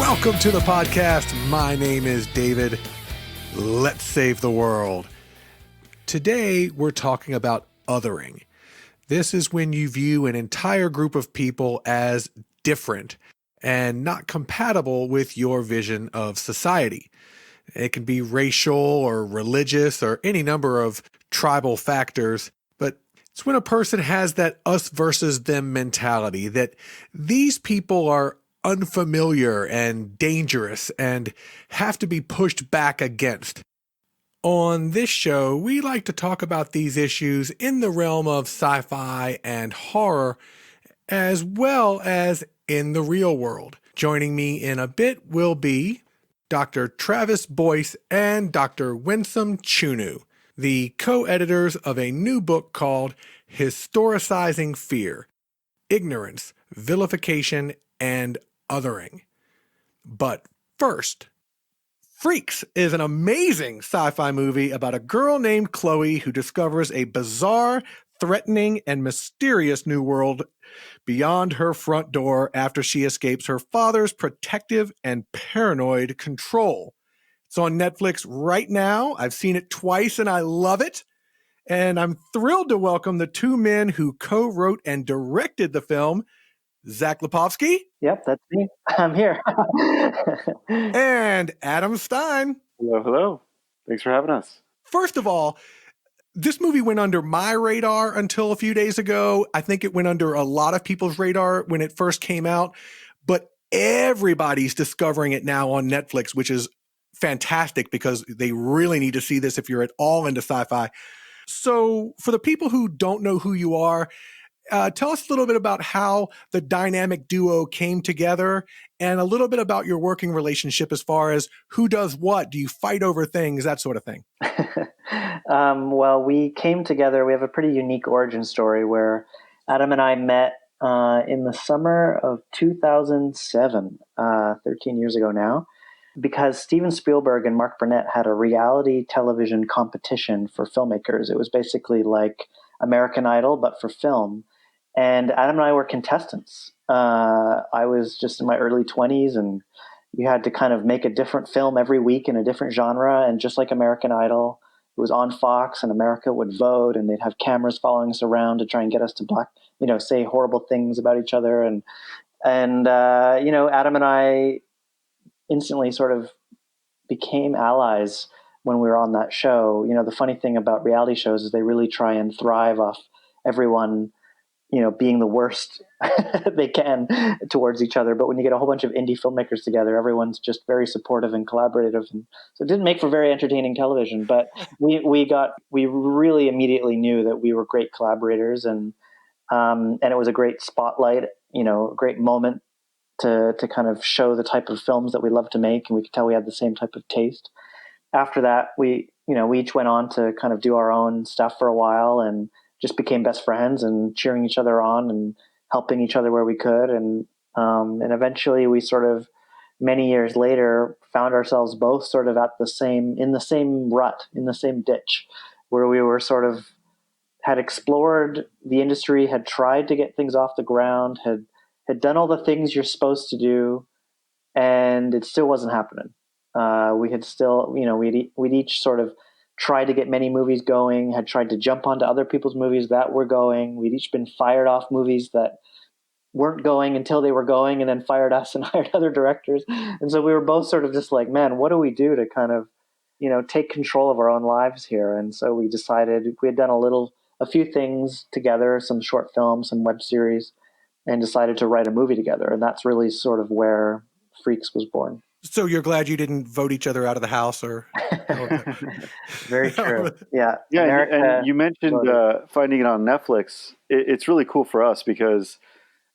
Welcome to the podcast. My name is David. Let's save the world. Today, we're talking about othering. This is when you view an entire group of people as different and not compatible with your vision of society. It can be racial or religious or any number of tribal factors, but it's when a person has that us versus them mentality, that these people are unfamiliar and dangerous and have to be pushed back against. On this show, we like to talk about these issues in the realm of sci-fi and horror, as well as in the real world. Joining me in a bit will be Dr. Travis Boyce and Dr. Winsome Chunnu, the co-editors of a new book called Historicizing Fear, Ignorance, Vilification and Othering. But first, Freaks is an amazing sci-fi movie about a girl named Chloe who discovers a bizarre, threatening, and mysterious new world beyond her front door after she escapes her father's protective and paranoid control. It's on Netflix right now. I've seen it twice and I love it. And I'm thrilled to welcome the two men who co-wrote and directed the film, Zach Lipovsky. Yep, that's me. I'm here. And Adam Stein. Hello, hello. Thanks for having us. First of all, this movie went under my radar until a few days ago. I think it went under a lot of people's radar when it first came out, but everybody's discovering it now on Netflix, which is fantastic because they really need to see this if you're at all into sci-fi. So for the people who don't know who you are, tell us a little bit about how the dynamic duo came together and a little bit about your working relationship as far as who does what. Do you fight over things, that sort of thing? Well, we came together. We have a pretty unique origin story where Adam and I met in the summer of 2007, 13 years ago now, because Steven Spielberg and Mark Burnett had a reality television competition for filmmakers. It was basically like American Idol, but for film. And Adam and I were contestants. I was just in my early 20s, and you had to kind of make a different film every week in a different genre. And just like American Idol, it was on Fox, and America would vote, and they'd have cameras following us around to try and get us to say horrible things about each other. And Adam and I instantly sort of became allies when we were on that show. The funny thing about reality shows is they really try and thrive off everyone being the worst they can towards each other. But when you get a whole bunch of indie filmmakers together, everyone's just very supportive and collaborative. And so it didn't make for very entertaining television, but we really immediately knew that we were great collaborators, and it was a great spotlight, a great moment to kind of show the type of films that we love to make. And we could tell we had the same type of taste. After that, we each went on to kind of do our own stuff for a while and just became best friends and cheering each other on and helping each other where we could. And eventually we sort of, many years later, found ourselves both sort of in the same rut, in the same ditch, where we were sort of had explored the industry, had tried to get things off the ground, had done all the things you're supposed to do, and it still wasn't happening. We had still, we'd each sort of tried to get many movies going, had tried to jump onto other people's movies that were going. We'd each been fired off movies that weren't going until they were going, and then fired us and hired other directors. And so we were both sort of just like, man, what do we do to kind of, take control of our own lives here? And so we decided, we had done a few things together, some short films, some web series, and decided to write a movie together. And that's really sort of where Freaks was born. So you're glad you didn't vote each other out of the house, or? Very true. Yeah. And you mentioned finding it on Netflix. It's really cool for us because,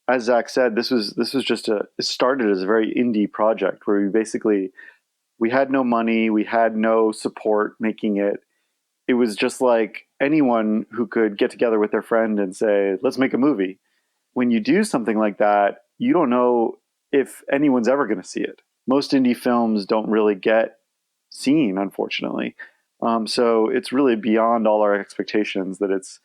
as Zach said, this was just it started as a very indie project where we had no money, we had no support making it. It was just like anyone who could get together with their friend and say, let's make a movie. When you do something like that, you don't know if anyone's ever going to see it. Most indie films don't really get seen, unfortunately. So it's really beyond all our expectations that it's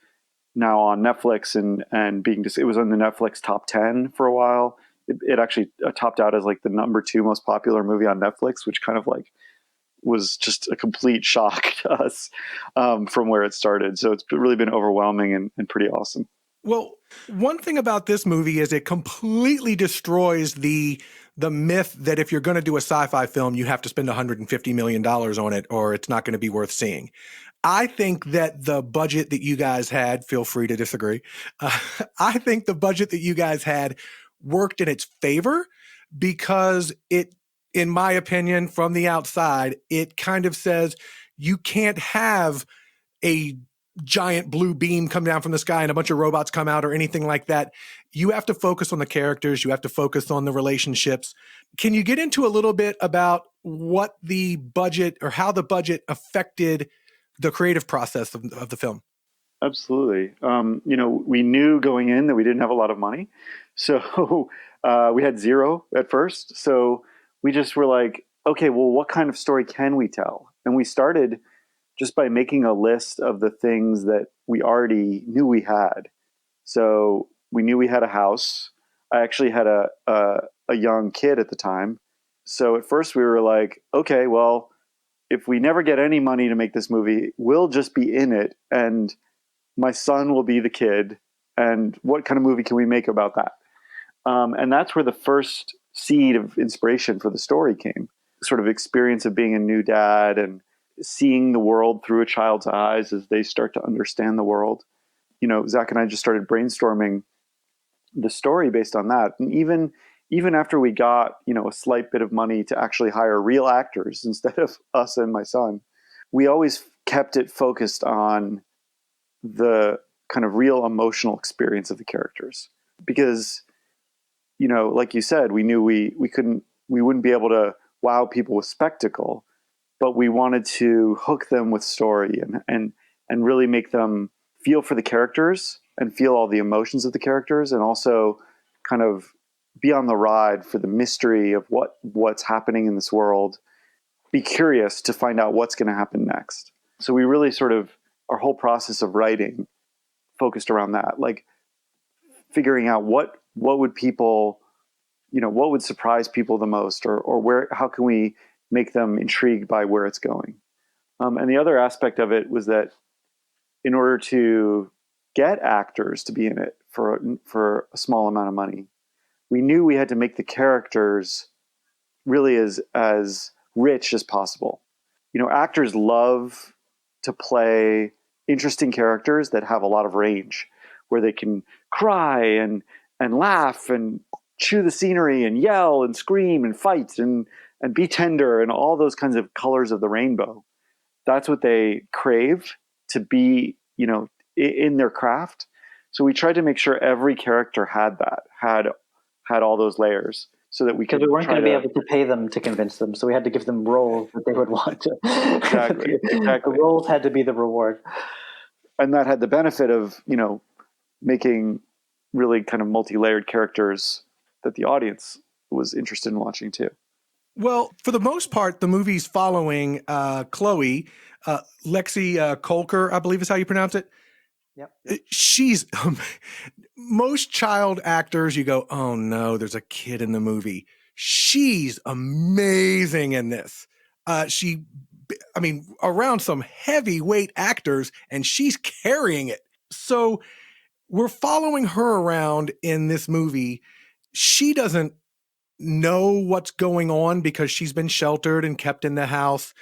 now on Netflix and it was on the Netflix top 10 for a while. it actually topped out as like the number 2 most popular movie on Netflix, which kind of like was just a complete shock to us from where it started. So it's really been overwhelming and pretty awesome. Well, one thing about this movie is it completely destroys the myth that if you're going to do a sci-fi film, you have to spend $150 million on it or it's not going to be worth seeing. I think that the budget that you guys had, feel free to disagree. I think the budget that you guys had worked in its favor because it, in my opinion, from the outside, it kind of says you can't have a giant blue beam come down from the sky and a bunch of robots come out or anything like that. You have to focus on the characters. You have to focus on the relationships. Can you get into a little bit about what the budget or how the budget affected the creative process of the film? Absolutely. We knew going in that we didn't have a lot of money. So we had zero at first. So we just were like, okay, well, what kind of story can we tell? And we started just by making a list of the things that we already knew we had. So we knew we had a house. I actually had a young kid at the time. So at first we were like, okay, well, if we never get any money to make this movie, we'll just be in it. And my son will be the kid. And what kind of movie can we make about that? And that's where the first seed of inspiration for the story came. Sort of experience of being a new dad and seeing the world through a child's eyes as they start to understand the world. Zach and I just started brainstorming the story based on that. And even after we got, a slight bit of money to actually hire real actors instead of us and my son, we always kept it focused on the kind of real emotional experience of the characters. Because, like you said, we knew we wouldn't be able to wow people with spectacle, but we wanted to hook them with story and really make them feel for the characters and feel all the emotions of the characters, and also kind of be on the ride for the mystery of what's happening in this world, be curious to find out what's going to happen next. So we really sort of, our whole process of writing focused around that, like figuring out what would people, what would surprise people the most, or how can we make them intrigued by where it's going. And the other aspect of it was that in order to get actors to be in it for a small amount of money, we knew we had to make the characters really as rich as possible. Actors love to play interesting characters that have a lot of range, where they can cry and laugh and chew the scenery and yell and scream and fight and be tender and all those kinds of colors of the rainbow. That's what they crave to be, in their craft. So we tried to make sure every character had all those layers, so that we could. Because we weren't going to be able to pay them to convince them, so we had to give them roles that they would want to. Exactly. The roles had to be the reward, and that had the benefit of making really kind of multi-layered characters that the audience was interested in watching too. Well, for the most part, the movie's following Chloe, Lexi Kolker, I believe is how you pronounce it. Yep. She's most child actors, you go, oh no, there's a kid in the movie. She's amazing in this. Around some heavyweight actors, and she's carrying it. So we're following her around in this movie. She doesn't know what's going on because she's been sheltered and kept in the house.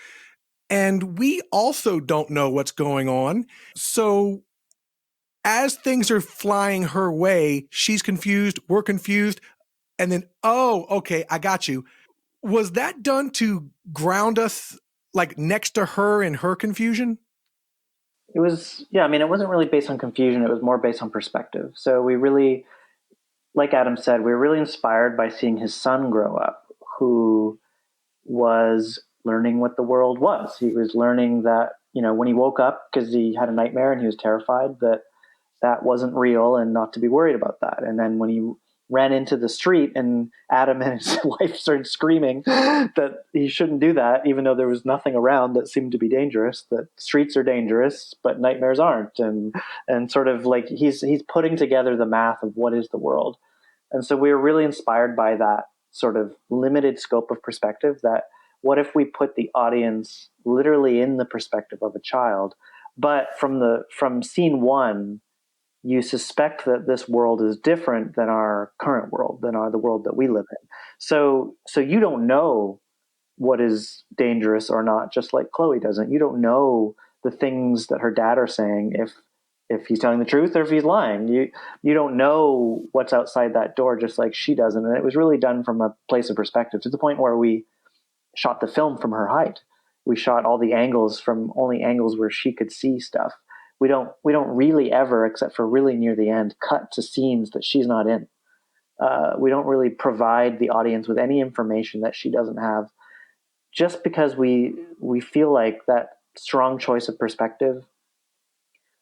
And we also don't know what's going on. So as things are flying her way, she's confused, we're confused. And then, oh, okay, I got you. Was that done to ground us like next to her in her confusion? It was, yeah, it wasn't really based on confusion. It was more based on perspective. So we really, like Adam said, we were really inspired by seeing his son grow up, who was learning what the world was. He was learning that, when he woke up, because he had a nightmare and he was terrified, that wasn't real and not to be worried about that. And then when he ran into the street and Adam and his wife started screaming that he shouldn't do that, even though there was nothing around that seemed to be dangerous, that streets are dangerous, but nightmares aren't. And sort of like he's putting together the math of what is the world. And so we were really inspired by that sort of limited scope of perspective, that what if we put the audience literally in the perspective of a child, but from scene one, you suspect that this world is different than our current world, than the world that we live in. So you don't know what is dangerous or not, just like Chloe doesn't. You don't know the things that her dad are saying, if he's telling the truth or if he's lying. You don't know what's outside that door, just like she doesn't. And it was really done from a place of perspective, to the point where we shot the film from her height. We shot all the angles from only angles where she could see stuff. We don't really ever, except for really near the end, cut to scenes that she's not in. We don't really provide the audience with any information that she doesn't have, just because we feel like that strong choice of perspective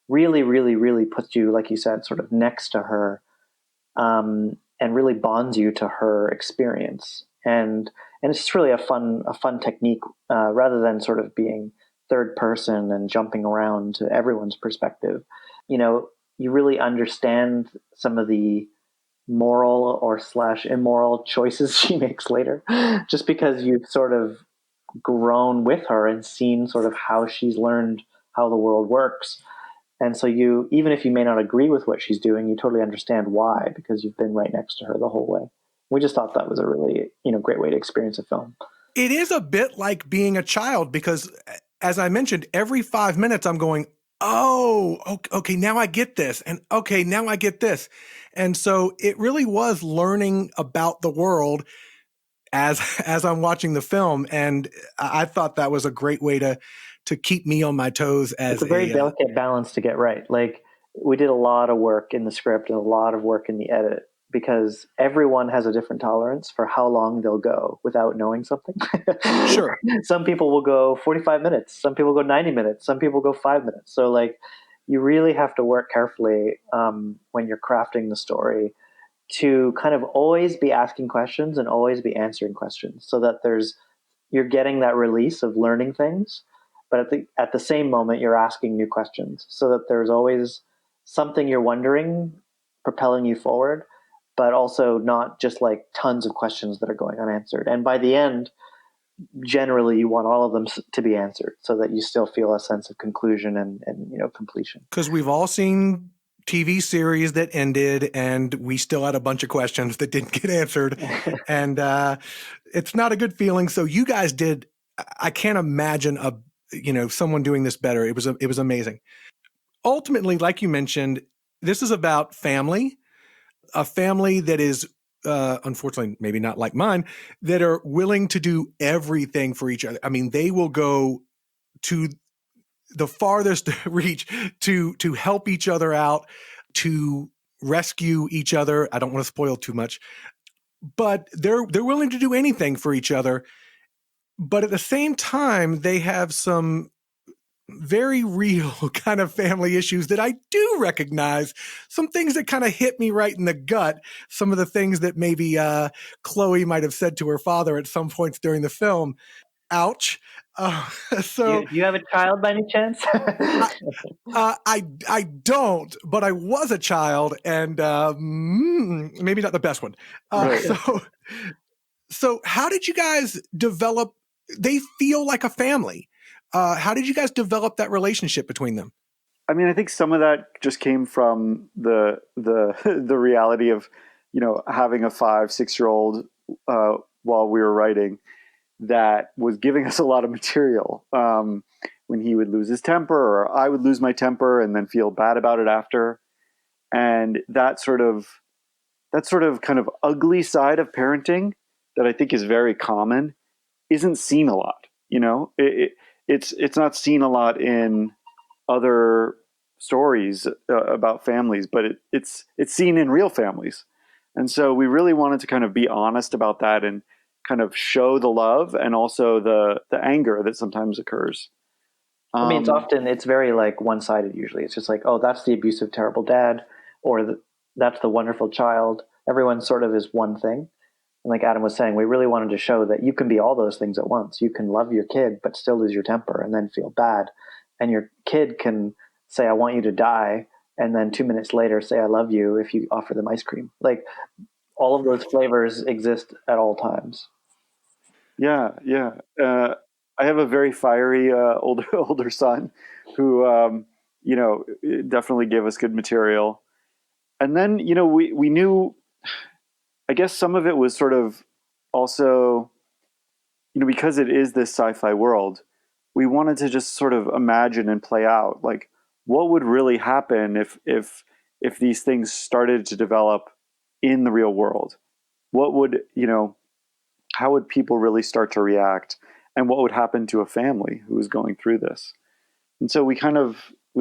really, really, really puts you, like you said, sort of next to her, and really bonds you to her experience. And it's just really a fun technique, rather than sort of being third person and jumping around to everyone's perspective. You really understand some of the moral or / immoral choices she makes later, just because you've sort of grown with her and seen sort of how she's learned how the world works. And so even if you may not agree with what she's doing, you totally understand why, because you've been right next to her the whole way. We just thought that was a really, great way to experience a film. It is a bit like being a child, because as I mentioned, every 5 minutes I'm going, oh, okay, now I get this. And okay, now I get this. And so it really was learning about the world as I'm watching the film. And I thought that was a great way to keep me on my toes. It's a very delicate balance to get right. Like, we did a lot of work in the script and a lot of work in the edit, because everyone has a different tolerance for how long they'll go without knowing something. Sure. Some people will go 45 minutes. Some people go 90 minutes. Some people go 5 minutes. So like, you really have to work carefully when you're crafting the story, to kind of always be asking questions and always be answering questions, so that you're getting that release of learning things, but at the same moment you're asking new questions, so that there's always something you're wondering, propelling you forward, but also not just like tons of questions that are going unanswered. And by the end, generally you want all of them to be answered, so that you still feel a sense of conclusion and completion. Because we've all seen TV series that ended and we still had a bunch of questions that didn't get answered. And it's not a good feeling. So you guys did, I can't imagine someone doing this better. It was amazing. Ultimately, like you mentioned, this is about family, a family that is, unfortunately, maybe not like mine, that are willing to do everything for each other. I mean, they will go to the farthest reach to help each other out, to rescue each other. I don't want to spoil too much, but they're willing to do anything for each other. But at the same time, they have some very real kind of family issues that I do recognize, some things that kind of hit me right in the gut, some of the things that maybe Chloe might have said to her father at some points during the film. Ouch. So do you have a child by any chance? I don't, but I was a child, and maybe not the best one. Right. So how did you guys develop? They feel like a family. How did you guys develop that relationship between them? I mean, I think some of that just came from the the reality of, having a 5-6-year-old while we were writing, that was giving us a lot of material. When he would lose his temper, or I would lose my temper and then feel bad about it after, and that sort of kind of ugly side of parenting that I think is very common isn't seen a lot. It's not seen a lot in other stories about families, but it's seen in real families. And so we really wanted to kind of be honest about that and kind of show the love and also the anger that sometimes occurs. I mean, it's very like one-sided usually. It's just like, oh, that's the abusive, terrible dad, or that's the wonderful child. Everyone sort of is one thing. And like Adam was saying, we really wanted to show that you can be all those things at once. You can love your kid, but still lose your temper and then feel bad. And your kid can say, I want you to die, and then 2 minutes later say, I love you, if you offer them ice cream. Like, all of those flavors exist at all times. Yeah, yeah. I have a very fiery older son who definitely gave us good material. And then we knew, I guess some of it was sort of also, because it is this sci-fi world, we wanted to just sort of imagine and play out like what would really happen if these things started to develop in the real world. What would, how would people really start to react, and what would happen to a family who was going through this? And so we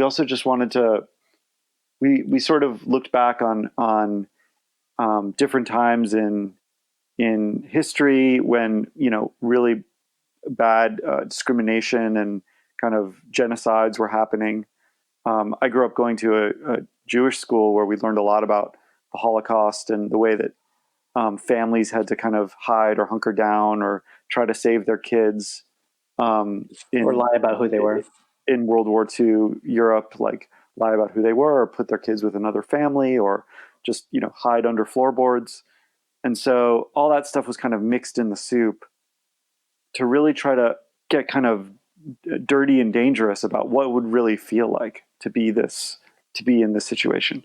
also just wanted to, we sort of looked back on different times in history when really bad discrimination and kind of genocides were happening. I grew up going to a Jewish school where we learned a lot about the Holocaust and the way that families had to kind of hide or hunker down or try to save their kids, or lie about who they were in World War II Europe, like lie about who they were or put their kids with another family or just hide under floorboards. And so all that stuff was kind of mixed in the soup to really try to get kind of dirty and dangerous about what would really feel like to be in this situation.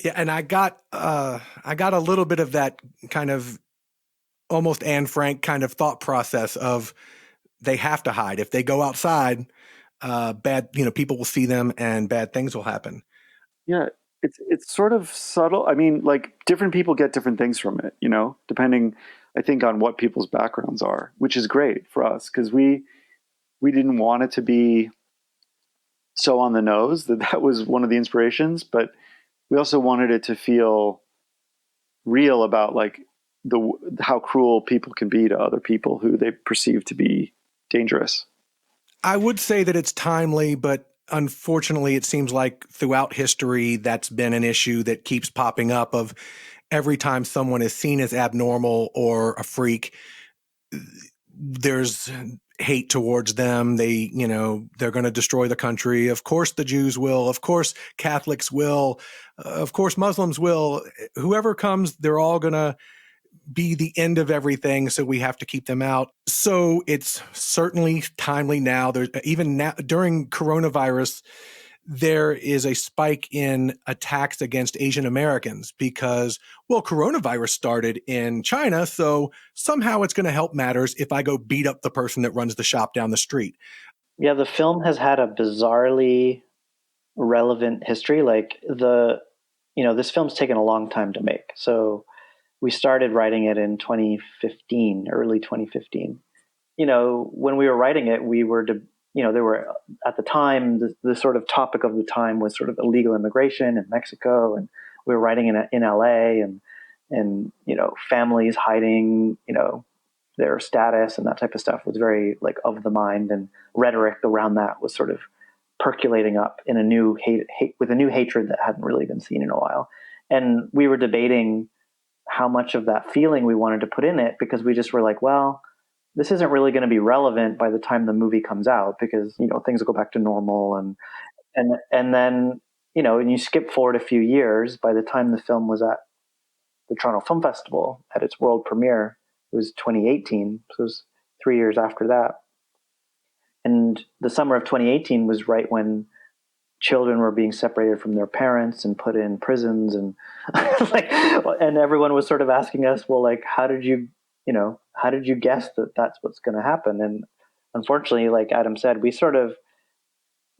Yeah, and I got a little bit of that kind of almost Anne Frank kind of thought process of they have to hide. If they go outside, bad, people will see them and bad things will happen. Yeah, it's sort of subtle. I mean, like different people get different things from it, depending, I think, on what people's backgrounds are, which is great for us because we didn't want it to be so on the nose that was one of the inspirations, but we also wanted it to feel real about like how cruel people can be to other people who they perceive to be dangerous. I would say that it's timely, but unfortunately, it seems like throughout history, that's been an issue that keeps popping up of every time someone is seen as abnormal or a freak, there's hate towards them. They're going to destroy the country. Of course, the Jews will. Of course, Catholics will. Of course, Muslims will. Whoever comes, they're all going to be the end of everything. So we have to keep them out. So it's certainly timely now. There's even now during coronavirus, there is a spike in attacks against Asian Americans because, well, coronavirus started in China. So somehow it's going to help matters if I go beat up the person that runs the shop down the street. Yeah, the film has had a bizarrely relevant history. Like this film's taken a long time to make. So we started writing it in 2015, early 2015. When we were writing it, we were, there were at the time, the sort of topic of the time was sort of illegal immigration in Mexico. And we were writing in LA and families hiding, their status and that type of stuff was very like of the mind, and rhetoric around that was sort of percolating up in a new hate with a new hatred that hadn't really been seen in a while. And we were debating how much of that feeling we wanted to put in it because we just were like, well, this isn't really going to be relevant by the time the movie comes out because, things will go back to normal. And then, and you skip forward a few years, by the time the film was at the Toronto Film Festival at its world premiere, it was 2018. So it was 3 years after that. And the summer of 2018 was right when children were being separated from their parents and put in prisons, and and everyone was sort of asking us, well, like, how did you guess that that's what's going to happen? And unfortunately, like Adam said, we sort of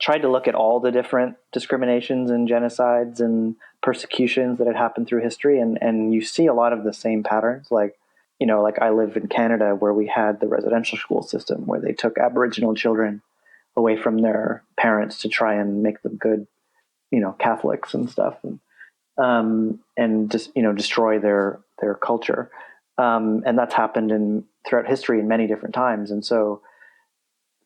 tried to look at all the different discriminations and genocides and persecutions that had happened through history, and you see a lot of the same patterns. Like I live in Canada, where we had the residential school system where they took Aboriginal children away from their parents to try and make them good, Catholics and stuff, and just destroy their culture, and that's happened throughout history in many different times. And so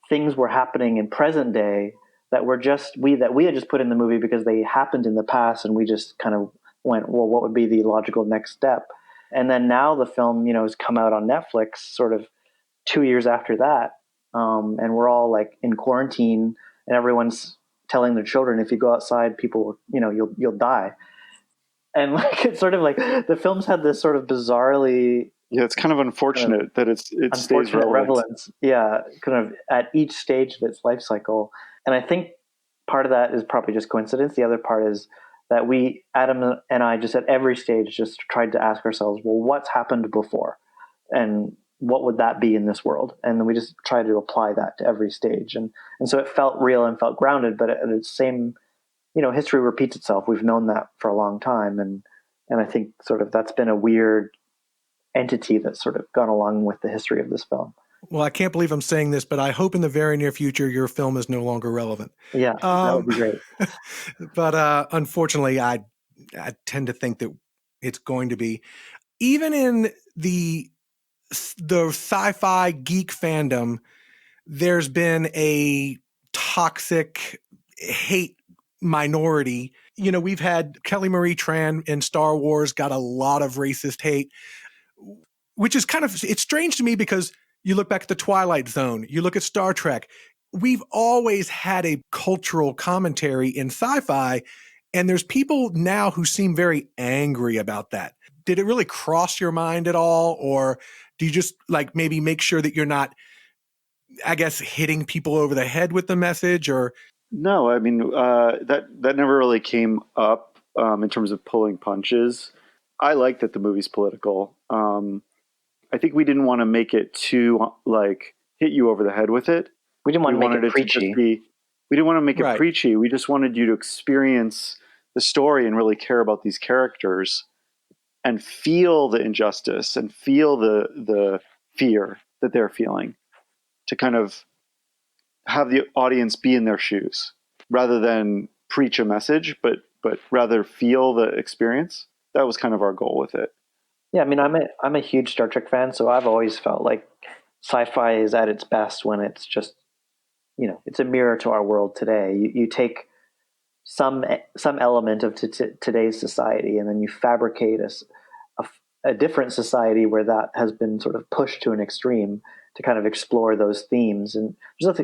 things were happening in present day that we had just put in the movie because they happened in the past, and we just kind of went, well, what would be the logical next step? And then now the film, has come out on Netflix sort of 2 years after that. And we're all like in quarantine, and everyone's telling their children, if you go outside, people, you'll die. And like it's sort of like the films had this sort of bizarrely it's kind of unfortunate that it stays relevant. relevance. Yeah, kind of at each stage of its life cycle. And I think part of that is probably just coincidence. The other part is that Adam and I, just at every stage just tried to ask ourselves, well, what's happened before? And what would that be in this world? And then we just tried to apply that to every stage. And so it felt real and felt grounded, but at the same, history repeats itself. We've known that for a long time. And I think sort of that's been a weird entity that's sort of gone along with the history of this film. Well, I can't believe I'm saying this, but I hope in the very near future your film is no longer relevant. Yeah, that would be great. But unfortunately, I tend to think that it's going to be. Even in the sci-fi geek fandom, there's been a toxic hate minority. We've had Kelly Marie Tran in Star Wars got a lot of racist hate, which is it's strange to me because you look back at the Twilight Zone, you look at Star Trek, we've always had a cultural commentary in sci-fi, and there's people now who seem very angry about that. Did it really cross your mind at all? Or do you just like maybe make sure that you're not, I guess, hitting people over the head with the message? Or no, I mean, that never really came up in terms of pulling punches. I like that the movie's political. I think we didn't want to make it too like hit you over the head with it. We didn't want to make it preachy. We didn't want to make it preachy. We just wanted you to experience the story and really care about these characters and feel the injustice and feel the fear that they're feeling, to kind of have the audience be in their shoes rather than preach a message, but rather feel the experience. That was kind of our goal with it. Yeah, I mean, I'm a huge Star Trek fan, so I've always felt like sci-fi is at its best when it's just, it's a mirror to our world today. You take some element of today's society, and then you fabricate a different society where that has been sort of pushed to an extreme to kind of explore those themes. And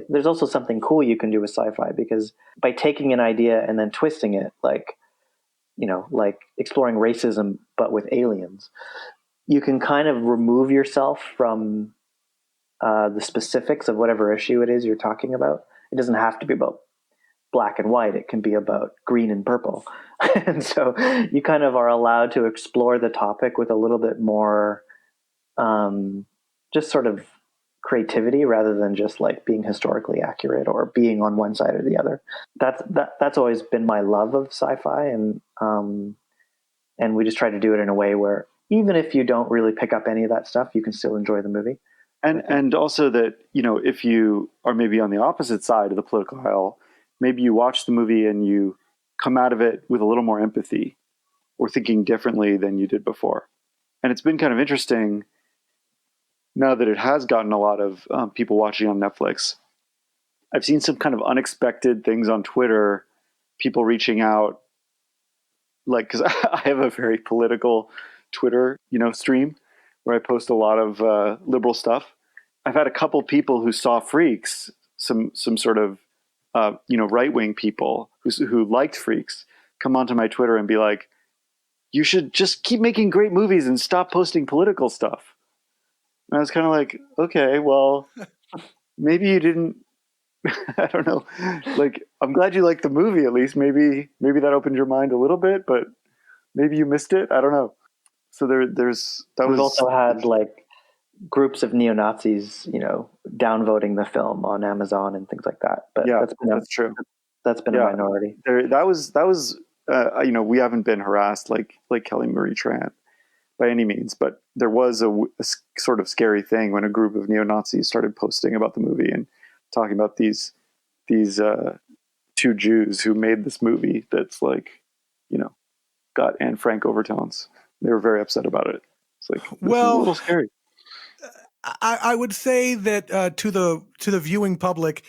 there's also something cool you can do with sci-fi, because by taking an idea and then twisting it, like exploring racism, but with aliens, you can kind of remove yourself from the specifics of whatever issue it is you're talking about. It doesn't have to be about black and white. It can be about green and purple. And so you kind of are allowed to explore the topic with a little bit more just sort of creativity, rather than just like being historically accurate or being on one side or the other. That's always been my love of sci-fi, and we just try to do it in a way where even if you don't really pick up any of that stuff, you can still enjoy the movie. And also that, if you are maybe on the opposite side of the political aisle, maybe you watch the movie and you come out of it with a little more empathy or thinking differently than you did before. And it's been kind of interesting now that it has gotten a lot of people watching on Netflix. I've seen some kind of unexpected things on Twitter, people reaching out, like, because I have a very political Twitter, stream where I post a lot of liberal stuff. I've had a couple people who saw Freaks, some sort of right-wing people who liked Freaks, come onto my Twitter and be like, you should just keep making great movies and stop posting political stuff. And I was kind of like, okay, well, maybe you didn't, I don't know. Like, I'm glad you liked the movie at least. Maybe that opened your mind a little bit, but maybe you missed it. I don't know. So we've also had like groups of neo-Nazis, downvoting the film on Amazon and things like that. But yeah, that's true. That's been a minority. That was we haven't been harassed like Kelly Marie Tran by any means, but there was a sort of scary thing when a group of neo-Nazis started posting about the movie and talking about these two Jews who made this movie that's like, got Anne Frank overtones. They were very upset about it. It's like, this is a little scary. I would say that to the viewing public,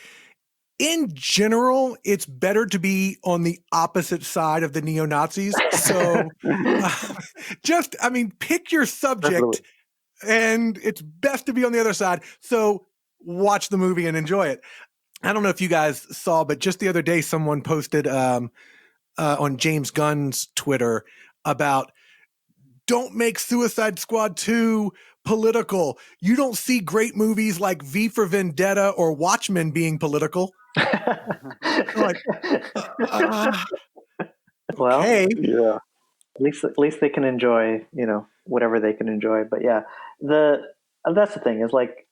in general, it's better to be on the opposite side of the neo-Nazis. So pick your subject. Definitely. And it's best to be on the other side. So watch the movie and enjoy it. I don't know if you guys saw, but just the other day, someone posted on James Gunn's Twitter about don't make Suicide Squad 2 political. You don't see great movies like V for Vendetta or Watchmen being political. Like, well, okay. Yeah. at least they can enjoy, whatever they can enjoy. But yeah, that's the thing is like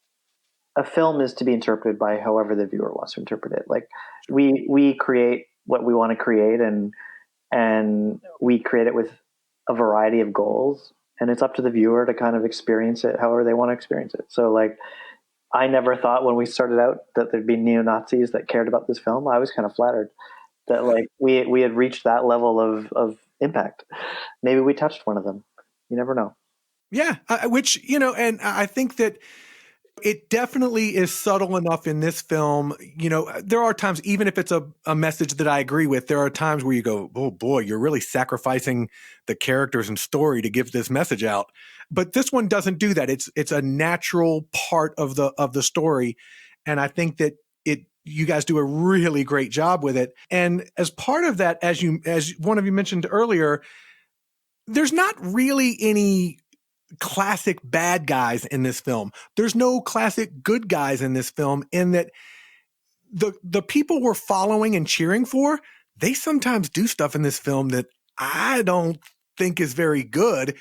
a film is to be interpreted by however the viewer wants to interpret it. Like we create what we want to create, and we create it with a variety of goals, and it's up to the viewer to kind of experience it however they want to experience it. So like, I never thought when we started out that there'd be neo-Nazis that cared about this film. I was kind of flattered that like we had reached that level of impact. Maybe we touched one of them. You never know. Yeah, which, and I think that it definitely is subtle enough in this film. There are times, even if it's a message that I agree with, there are times where you go, oh boy, you're really sacrificing the characters and story to give this message out. But this one doesn't do that. It's a natural part of the story. And I think that you guys do a really great job with it. And as part of that, as one of you mentioned earlier, there's not really any classic bad guys in this film. There's no classic good guys in this film, in that the people we're following and cheering for, they sometimes do stuff in this film that I don't think is very good.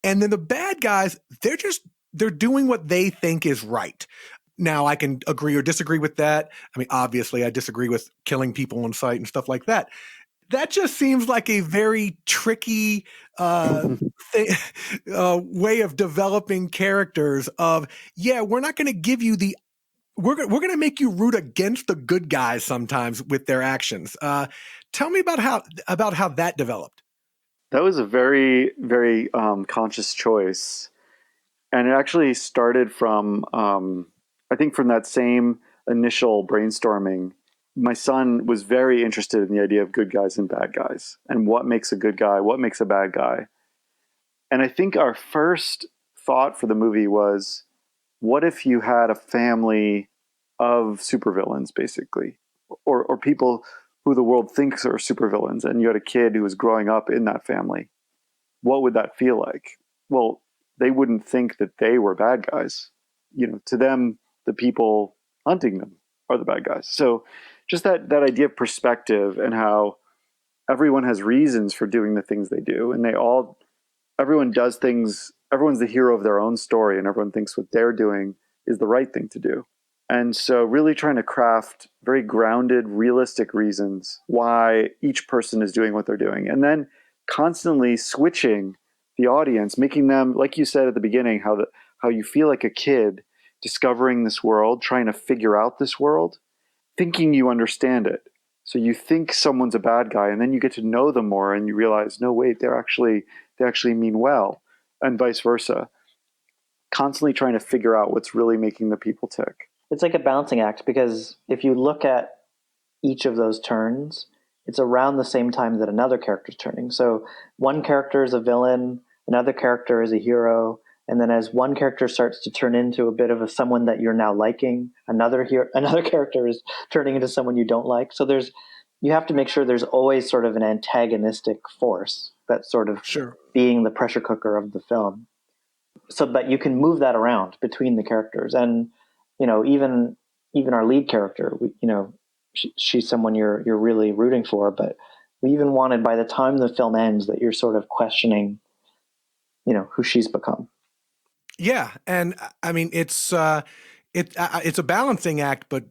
And then the bad guys, they're doing what they think is right. Now, I can agree or disagree with that. I mean, obviously, I disagree with killing people on sight and stuff like that. That just seems like a very tricky way of developing characters. We're not going to give you we're going to make you root against the good guys sometimes with their actions. Tell me about how that developed. That was a very, very conscious choice. And it actually started from, I think from that same initial brainstorming. My son was very interested in the idea of good guys and bad guys, and what makes a good guy, what makes a bad guy. And I think our first thought for the movie was, what if you had a family of supervillains, basically, or people who the world thinks are supervillains, and you had a kid who was growing up in that family? What would that feel like? Well, they wouldn't think that they were bad guys. To them, the people hunting them are the bad guys. So just that idea of perspective, and how everyone has reasons for doing the things they do, and everyone does things, everyone's the hero of their own story, and everyone thinks what they're doing is the right thing to do. And so really trying to craft very grounded, realistic reasons why each person is doing what they're doing, and then constantly switching the audience, making them, like you said at the beginning, how you feel like a kid discovering this world, trying to figure out this world, thinking you understand it. So you think someone's a bad guy, and then you get to know them more, and you realize, no, wait, they actually mean well, and vice versa. Constantly trying to figure out what's really making the people tick. It's like a balancing act, because if you look at each of those turns, it's around the same time that another character's turning. So one character is a villain, another character is a hero, and then as one character starts to turn into a bit of someone that you're now liking, another character is turning into someone you don't like. So you have to make sure there's always sort of an antagonistic force that's sort of being the pressure cooker of the film, so that you can move that around between the characters. And even our lead character, she's someone you're really rooting for, but we even wanted, by the time the film ends, that you're sort of questioning who she's become. Yeah, and I mean, it's a balancing act, but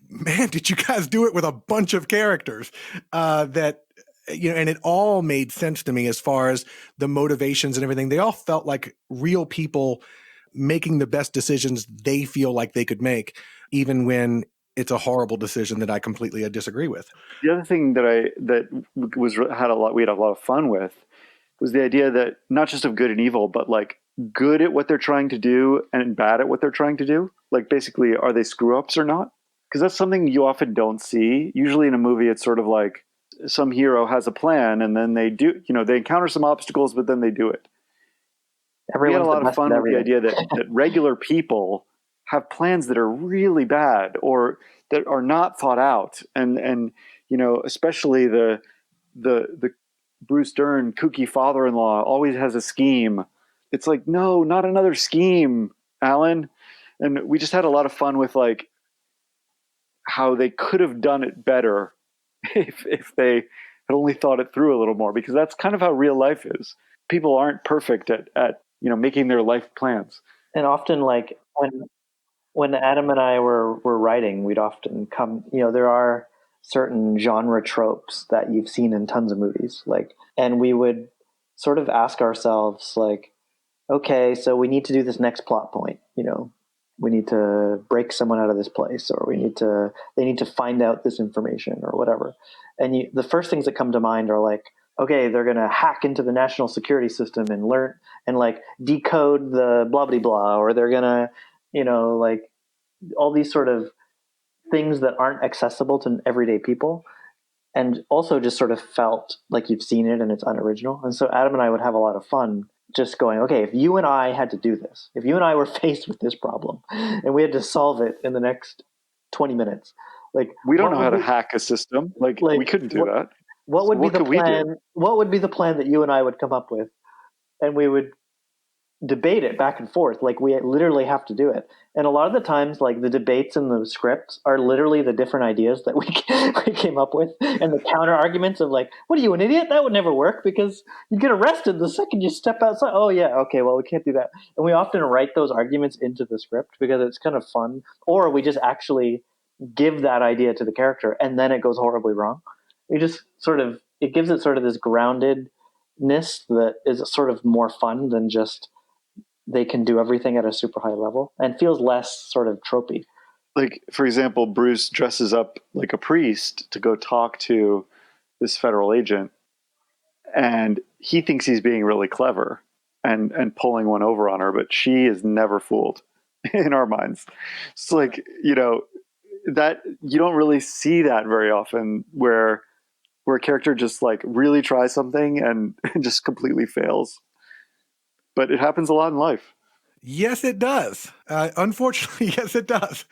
man, did you guys do it with a bunch of characters that and it all made sense to me as far as the motivations and everything. They all felt like real people making the best decisions they feel like they could make, even when it's a horrible decision that I completely disagree with. The other thing that we had a lot of fun with was the idea that not just of good and evil, but like good at what they're trying to do and bad at what they're trying to do. Like, basically, are they screw ups or not? Because that's something you often don't see. Usually in a movie, it's sort of like some hero has a plan, and then they encounter some obstacles, but then they do it. We had a lot of fun with the idea that regular people have plans that are really bad, or that are not thought out, and especially the Bruce Dern, kooky father-in-law, always has a scheme. It's like, no, not another scheme, Alan. And we just had a lot of fun with like how they could have done it better if they had only thought it through a little more, because that's kind of how real life is. People aren't perfect at making their life plans. And often, like when Adam and I were writing, we'd often come, there are certain genre tropes that you've seen in tons of movies, like, and we would sort of ask ourselves, like, okay, so we need to do this next plot point, we need to break someone out of this place, or they need to find out this information or whatever. And the first things that come to mind are like, okay, they're going to hack into the national security system and learn and like decode the blah, blah, blah, or they're going to, like all these sort of things that aren't accessible to everyday people. And also just sort of felt like you've seen it and it's unoriginal. And so Adam and I would have a lot of fun just going, okay, if you and I had to do this, if you and I were faced with this problem and we had to solve it in the next 20 minutes, like we don't know how to hack a system. Like we couldn't do that. What would be the plan? What would be the plan that you and I would come up with? And we would debate it back and forth. Like we literally have to do it. And a lot of the times, like the debates in the scripts are literally the different ideas that we came up with, and the counter arguments of like, "What are you, an idiot? That would never work because you get arrested the second you step outside." Oh yeah, okay, well we can't do that. And we often write those arguments into the script because it's kind of fun, or we just actually give that idea to the character, and then it goes horribly wrong. It just it gives it sort of this groundedness that is sort of more fun than just they can do everything at a super high level, and feels less sort of tropey. Like, for example, Bruce dresses up like a priest to go talk to this federal agent, and he thinks he's being really clever and pulling one over on her, but she is never fooled in our minds. It's like, that you don't really see that very often, where a character just like really tries something and just completely fails. But it happens a lot in life. Yes, it does. Unfortunately, yes, it does.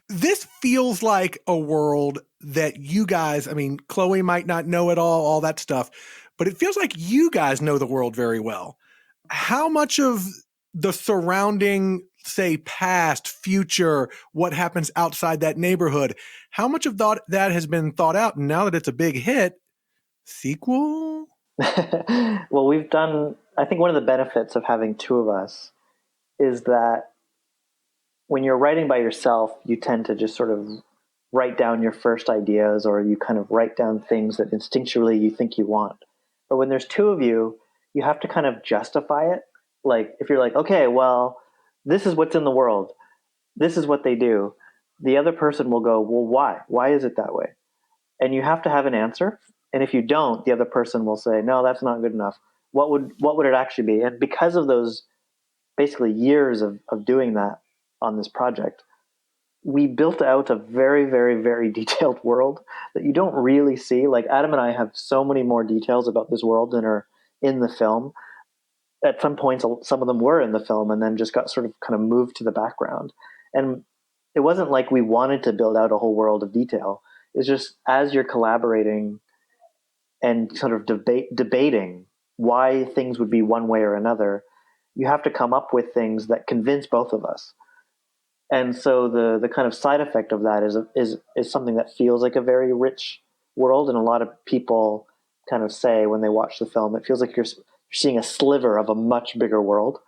This feels like a world that you guys, I mean, Chloe might not know it all that stuff, but it feels like you guys know the world very well. How much of the surrounding, say, past, future, what happens outside that neighborhood, how much of that has been thought out? And now that it's a big hit, sequel? Well, I think one of the benefits of having two of us is that when you're writing by yourself, you tend to just sort of write down your first ideas, or you kind of write down things that instinctually you think you want. But when there's two of you, you have to kind of justify it. Like if you're like, okay, well, this is what's in the world, this is what they do, the other person will go, well, why? Why is it that way? And you have to have an answer. And if you don't, the other person will say, no, that's not good enough. What would it actually be? And because of those basically years of doing that on this project, we built out a very, very, very detailed world that you don't really see. Like Adam and I have so many more details about this world than are in the film. At some points, some of them were in the film and then just got sort of kind of moved to the background. And it wasn't like we wanted to build out a whole world of detail. It's just as you're collaborating and sort of debating why things would be one way or another, you have to come up with things that convince both of us. And so the kind of side effect of that is something that feels like a very rich world. And a lot of people kind of say when they watch the film, it feels like you're seeing a sliver of a much bigger world.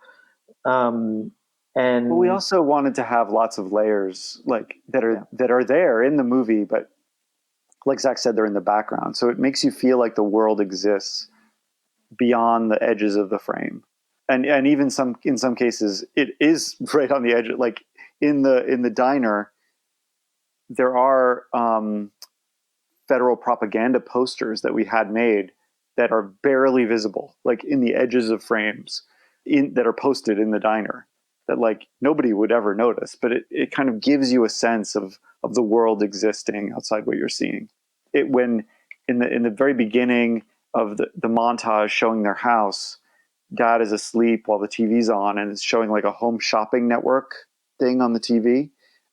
And we also wanted to have lots of layers like that are there in the movie, but like Zach said, they're in the background. So it makes you feel like the world exists beyond the edges of the frame. And even in some cases, it is right on the edge. Like in the diner, there are federal propaganda posters that we had made that are barely visible, like in the edges of frames, that are posted in the diner, that like nobody would ever notice. But it kind of gives you a sense of the world existing outside what you're seeing. When in the very beginning of the montage showing their house, Dad is asleep while the TV's on, and it's showing like a home shopping network thing on the TV,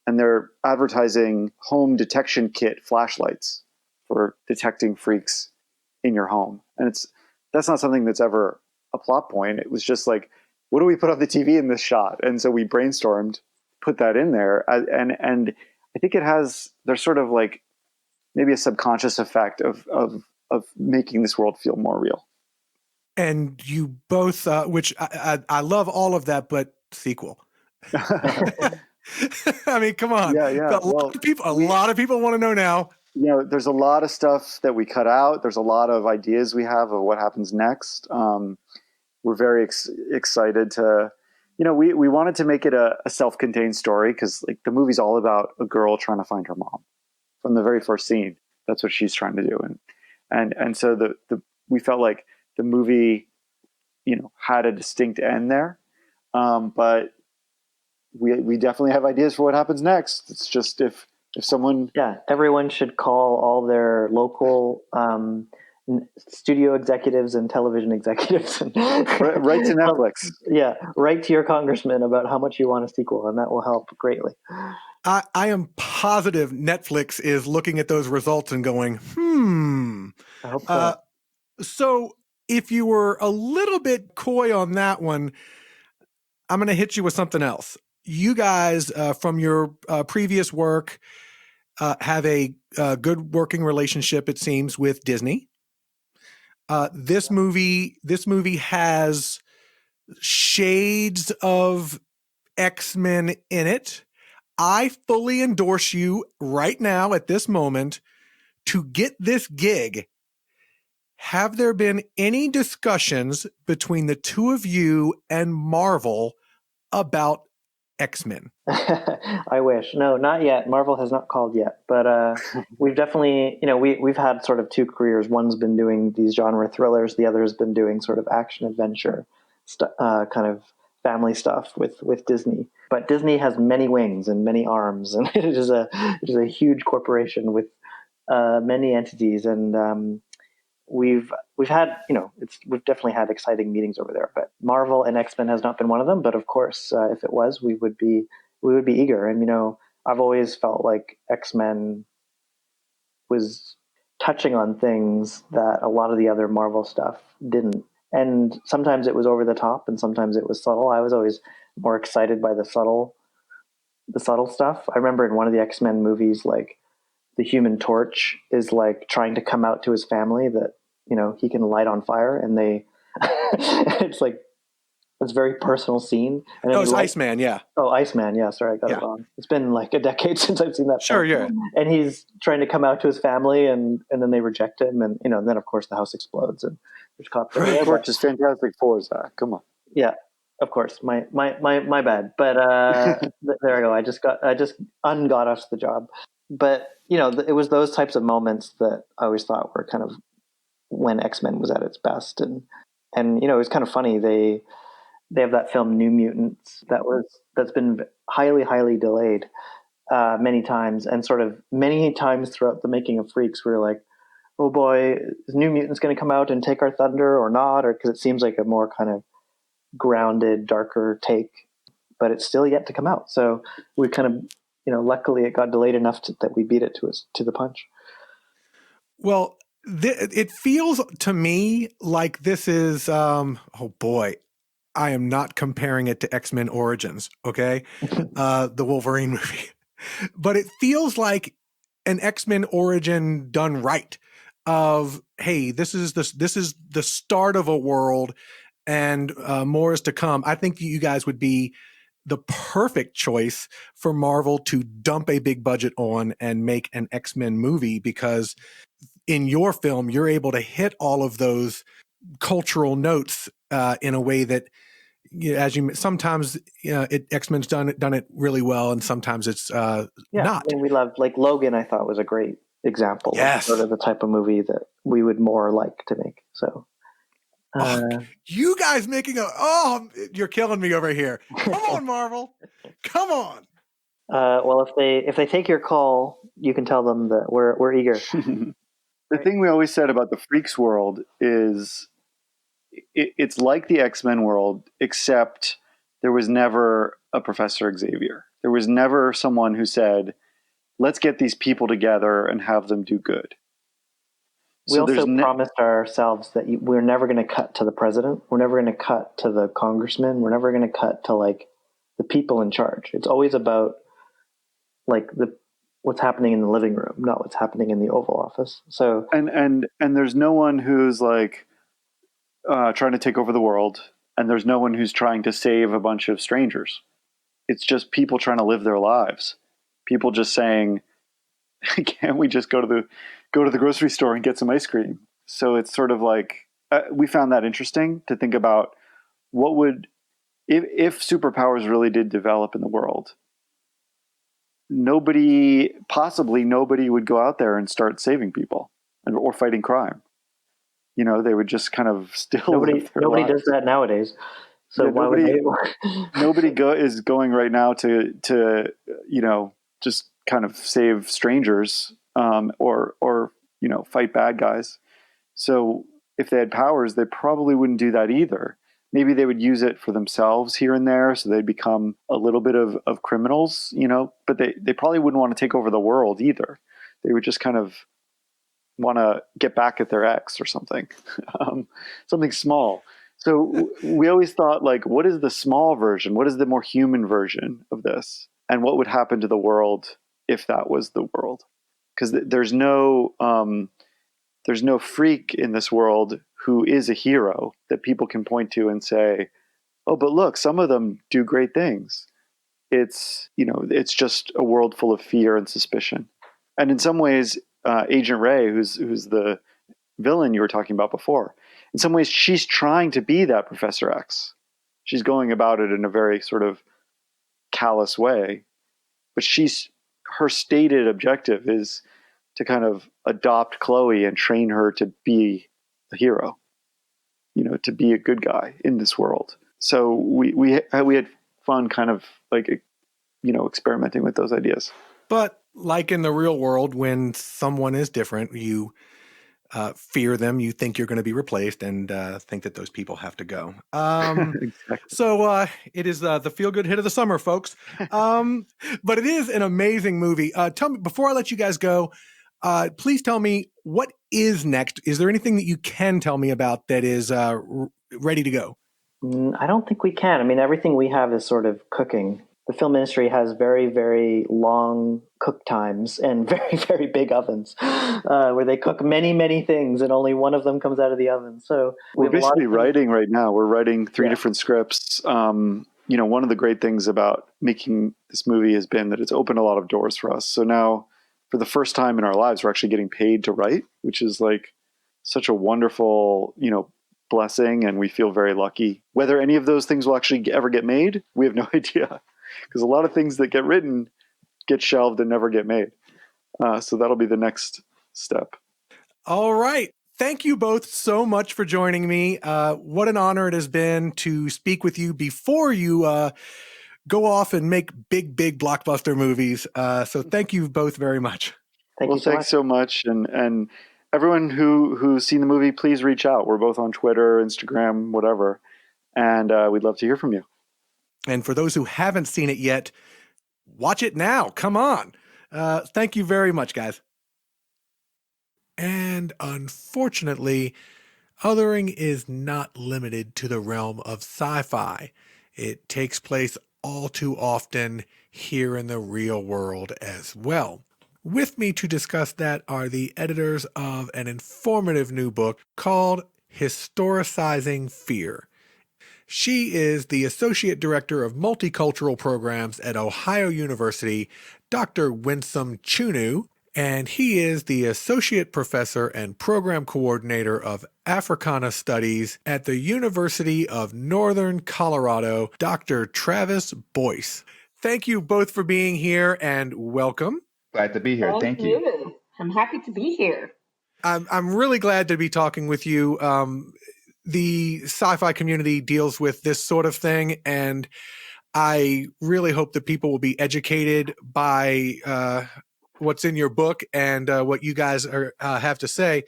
and they're advertising home detection kit flashlights for detecting freaks in your home. And that's not something that's ever a plot point. It was just like, what do we put on the TV in this shot? And so we brainstormed, put that in there. And I think there's sort of like maybe a subconscious effect of making this world feel more real. And you both, which I love all of that, but sequel. I mean, come on. Yeah. A lot of people want to know now. There's a lot of stuff that we cut out. There's a lot of ideas we have of what happens next. We're very excited to, we wanted to make it a self-contained story because like the movie's all about a girl trying to find her mom from the very first scene. That's what she's trying to do. And so we felt like the movie, had a distinct end there. But we definitely have ideas for what happens next. It's just if someone... Yeah, everyone should call all their local studio executives and television executives. And write to Netflix. Yeah, write to your congressman about how much you want a sequel, and that will help greatly. I am positive Netflix is looking at those results and going, I hope so. So if you were a little bit coy on that one, I'm going to hit you with something else. You guys, from your previous work, have a good working relationship, it seems, with Disney. This movie has shades of X-Men in it. I fully endorse you right now at this moment to get this gig. Have there been any discussions between the two of you and Marvel about X-Men? I wish. No, not yet. Marvel has not called yet, but we've definitely, we've had sort of two careers. One's been doing these genre thrillers. The other has been doing sort of action adventure, kind of family stuff with Disney. But Disney has many wings and many arms, and it is a huge corporation with many entities. And we've had, we've definitely had exciting meetings over there. But Marvel and X-Men has not been one of them. But of course, if it was, we would be eager. And I've always felt like X-Men was touching on things that a lot of the other Marvel stuff didn't. And sometimes it was over the top, and sometimes it was subtle. I was always more excited by the subtle stuff. I remember in one of the X-Men movies, like the Human Torch is like trying to come out to his family that he can light on fire, and they it's like it's a very personal scene. And it's Iceman, yeah. Oh, Iceman, yeah. Sorry, I got it wrong. It's been like a decade since I've seen that. Sure, film. Yeah. And he's trying to come out to his family, and then they reject him, and and then of course the house explodes, and there's cops. Torch is Fantastic Four, Zach. Come on. Yeah, of course. My bad. But there I go. I just ungot us the job. But it was those types of moments that I always thought were kind of when X-Men was at its best, and it was kind of funny. They have that film New Mutants that's been highly delayed many times, and sort of many times throughout the making of Freaks, we were like, oh boy, is New Mutants going to come out and take our thunder or not? Or because it seems like a more kind of grounded, darker take, but it's still yet to come out. So we kind of, luckily it got delayed enough that we beat it to the punch. Well, it feels to me like this is, oh boy, I am not comparing it to X-Men Origins, okay? The Wolverine movie. But it feels like an X-Men origin done right of, hey, this is the start of a world, and more is to come. I think you guys would be the perfect choice for Marvel to dump a big budget on and make an X-Men movie, because in your film, you're able to hit all of those cultural notes in a way that, sometimes X-Men's done it really well, and sometimes it's not. And we loved, like, Logan, I thought was a great example of sort of the type of movie that we would more like to make. So you guys making you're killing me over here. Come on, Marvel. Come on. Well, if they take your call, you can tell them that we're eager. The thing we always said about the Freaks world is it's like the X-Men world, except there was never a Professor Xavier. There was never someone who said, let's get these people together and have them do good. We also promised ourselves that we're never going to cut to the president. We're never going to cut to the congressman. We're never going to cut to like the people in charge. It's always about like what's happening in the living room, not what's happening in the Oval Office. So and there's no one who's like trying to take over the world, and there's no one who's trying to save a bunch of strangers. It's just people trying to live their lives. People just saying, "Can't we just go to the grocery store and get some ice cream?" So it's sort of like we found that interesting to think about what would if superpowers really did develop in the world. Possibly nobody would go out there and start saving people or fighting crime. You know, they would just kind of still nobody does that nowadays. So yeah, why would they? Nobody is going right now to you know, just kind of save strangers or you know, fight bad guys. So if they had powers, they probably wouldn't do that either. Maybe they would use it for themselves here and there, so they'd become a little bit of criminals, you know, but they probably wouldn't want to take over the world either. They would just kind of want to get back at their ex or something, something small. So we always thought, like, what is the small version? What is the more human version of this? And what would happen to the world if that was the world? Because there's no freak in this world who is a hero that people can point to and say, oh, but look, some of them do great things. It's, you know, it's just a world full of fear and suspicion. And in some ways, Agent Ray, who's the villain you were talking about before, in some ways, she's trying to be that Professor X. She's going about it in a very sort of callous way, but her stated objective is to kind of adopt Chloe and train her to be a hero, you know, to be a good guy in this world. So we had fun kind of like, you know, experimenting with those ideas. But like in the real world, when someone is different, you fear them, you think you're going to be replaced, and think that those people have to go. Exactly. So it is the feel-good hit of the summer, folks. But it is an amazing movie. Tell me, before I let you guys go, please tell me what is next. Is there anything that you can tell me about that is ready to go? I don't think we can. I mean, everything we have is sort of cooking. The film industry has very, very long cook times and very, very big ovens where they cook many, many things and only one of them comes out of the oven. So we're basically writing right now. We're writing 3 different scripts. You know, one of the great things about making this movie has been that it's opened a lot of doors for us. So now, for the first time in our lives, we're actually getting paid to write, which is like such a wonderful, you know, blessing. And we feel very lucky. Whether any of those things will actually ever get made, we have no idea. Because a lot of things that get written get shelved and never get made. So that'll be the next step. All right. Thank you both so much for joining me. What an honor it has been to speak with you before you go off and make big, big blockbuster movies. So thank you both very much. Thanks so much. And everyone who's seen the movie, please reach out. We're both on Twitter, Instagram, whatever. And we'd love to hear from you. And for those who haven't seen it yet, watch it now. Come on. Thank you very much, guys. And unfortunately, Othering is not limited to the realm of sci-fi. It takes place all too often here in the real world as well. With me to discuss that are the editors of an informative new book called Historicizing Fear. She is the Associate Director of Multicultural Programs at Ohio University, Dr. Winsome Chunnu, and he is the Associate Professor and Program Coordinator of Africana Studies at the University of Northern Colorado, Dr. Travis Boyce. Thank you both for being here and welcome. Glad to be here. Thank you. I'm happy to be here. I'm really glad to be talking with you. The sci-fi community deals with this sort of thing, and I really hope that people will be educated by what's in your book and what you guys have to say.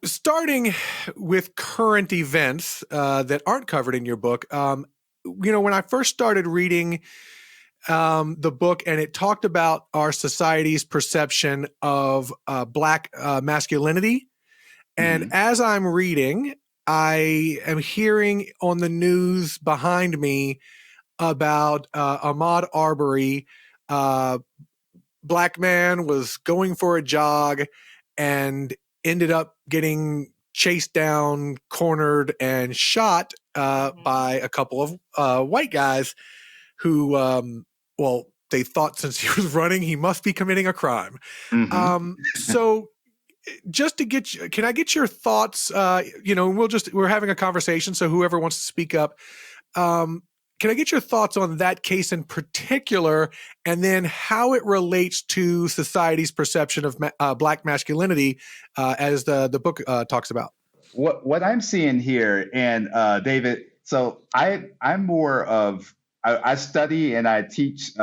Starting with current events that aren't covered in your book, you know, when I first started reading the book and it talked about our society's perception of Black masculinity, And as I'm reading, I am hearing on the news behind me about Ahmaud Arbery. Black man was going for a jog and ended up getting chased down, cornered, and shot by a couple of white guys who, they thought since he was running, he must be committing a crime. So just to get you, can I get your thoughts? We're having a conversation, so whoever wants to speak up, can I get your thoughts on that case in particular, and then how it relates to society's perception of Black masculinity, as the book talks about? What I'm seeing here, and David, so I'm more of I study and I teach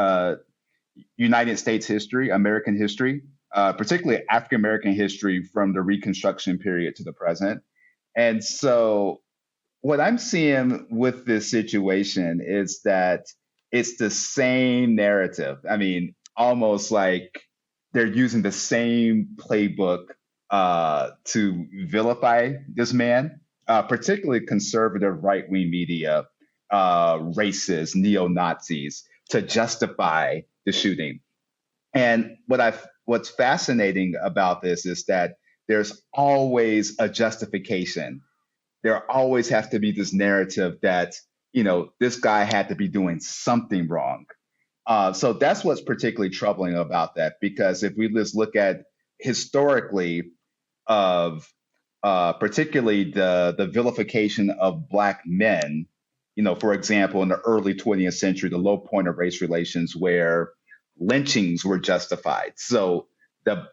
United States history, American history, particularly African American history from the Reconstruction period to the present. And so what I'm seeing with this situation is that it's the same narrative. I mean, almost like they're using the same playbook to vilify this man, particularly conservative right-wing media, racists, neo-Nazis, to justify the shooting. And what's fascinating about this is that there's always a justification. There always has to be this narrative that, this guy had to be doing something wrong. So that's what's particularly troubling about that, because if we just look at historically of particularly the vilification of Black men, for example, in the early 20th century, the low point of race relations where lynchings were justified. So the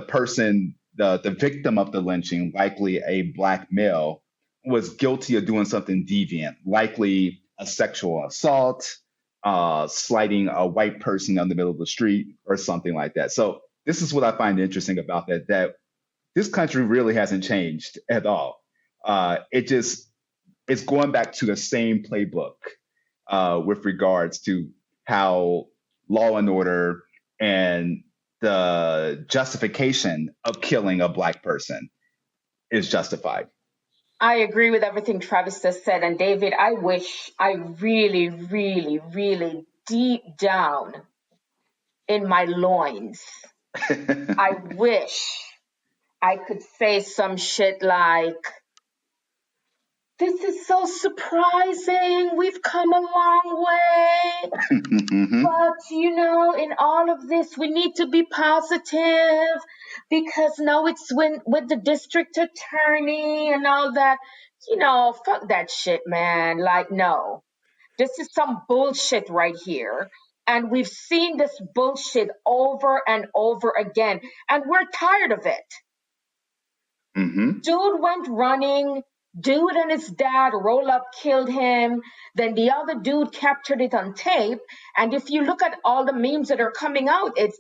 person, the victim of the lynching, likely a Black male, was guilty of doing something deviant, likely a sexual assault, slighting a white person on the middle of the street or something like that. So this is what I find interesting about that this country really hasn't changed at all. It's going back to the same playbook with regards to how law and order and the justification of killing a Black person is justified. I agree with everything Travis just said. And David, I wish I really, really, really deep down in my loins, I wish I could say some shit like, this is so surprising. We've come a long way. But, in all of this, we need to be positive because now it's with the district attorney and all that. Fuck that shit, man. Like, no, this is some bullshit right here. And we've seen this bullshit over and over again. And we're tired of it. Dude went running. Dude and his dad roll up, killed him. Then the other dude captured it on tape. And if you look at all the memes that are coming out, it's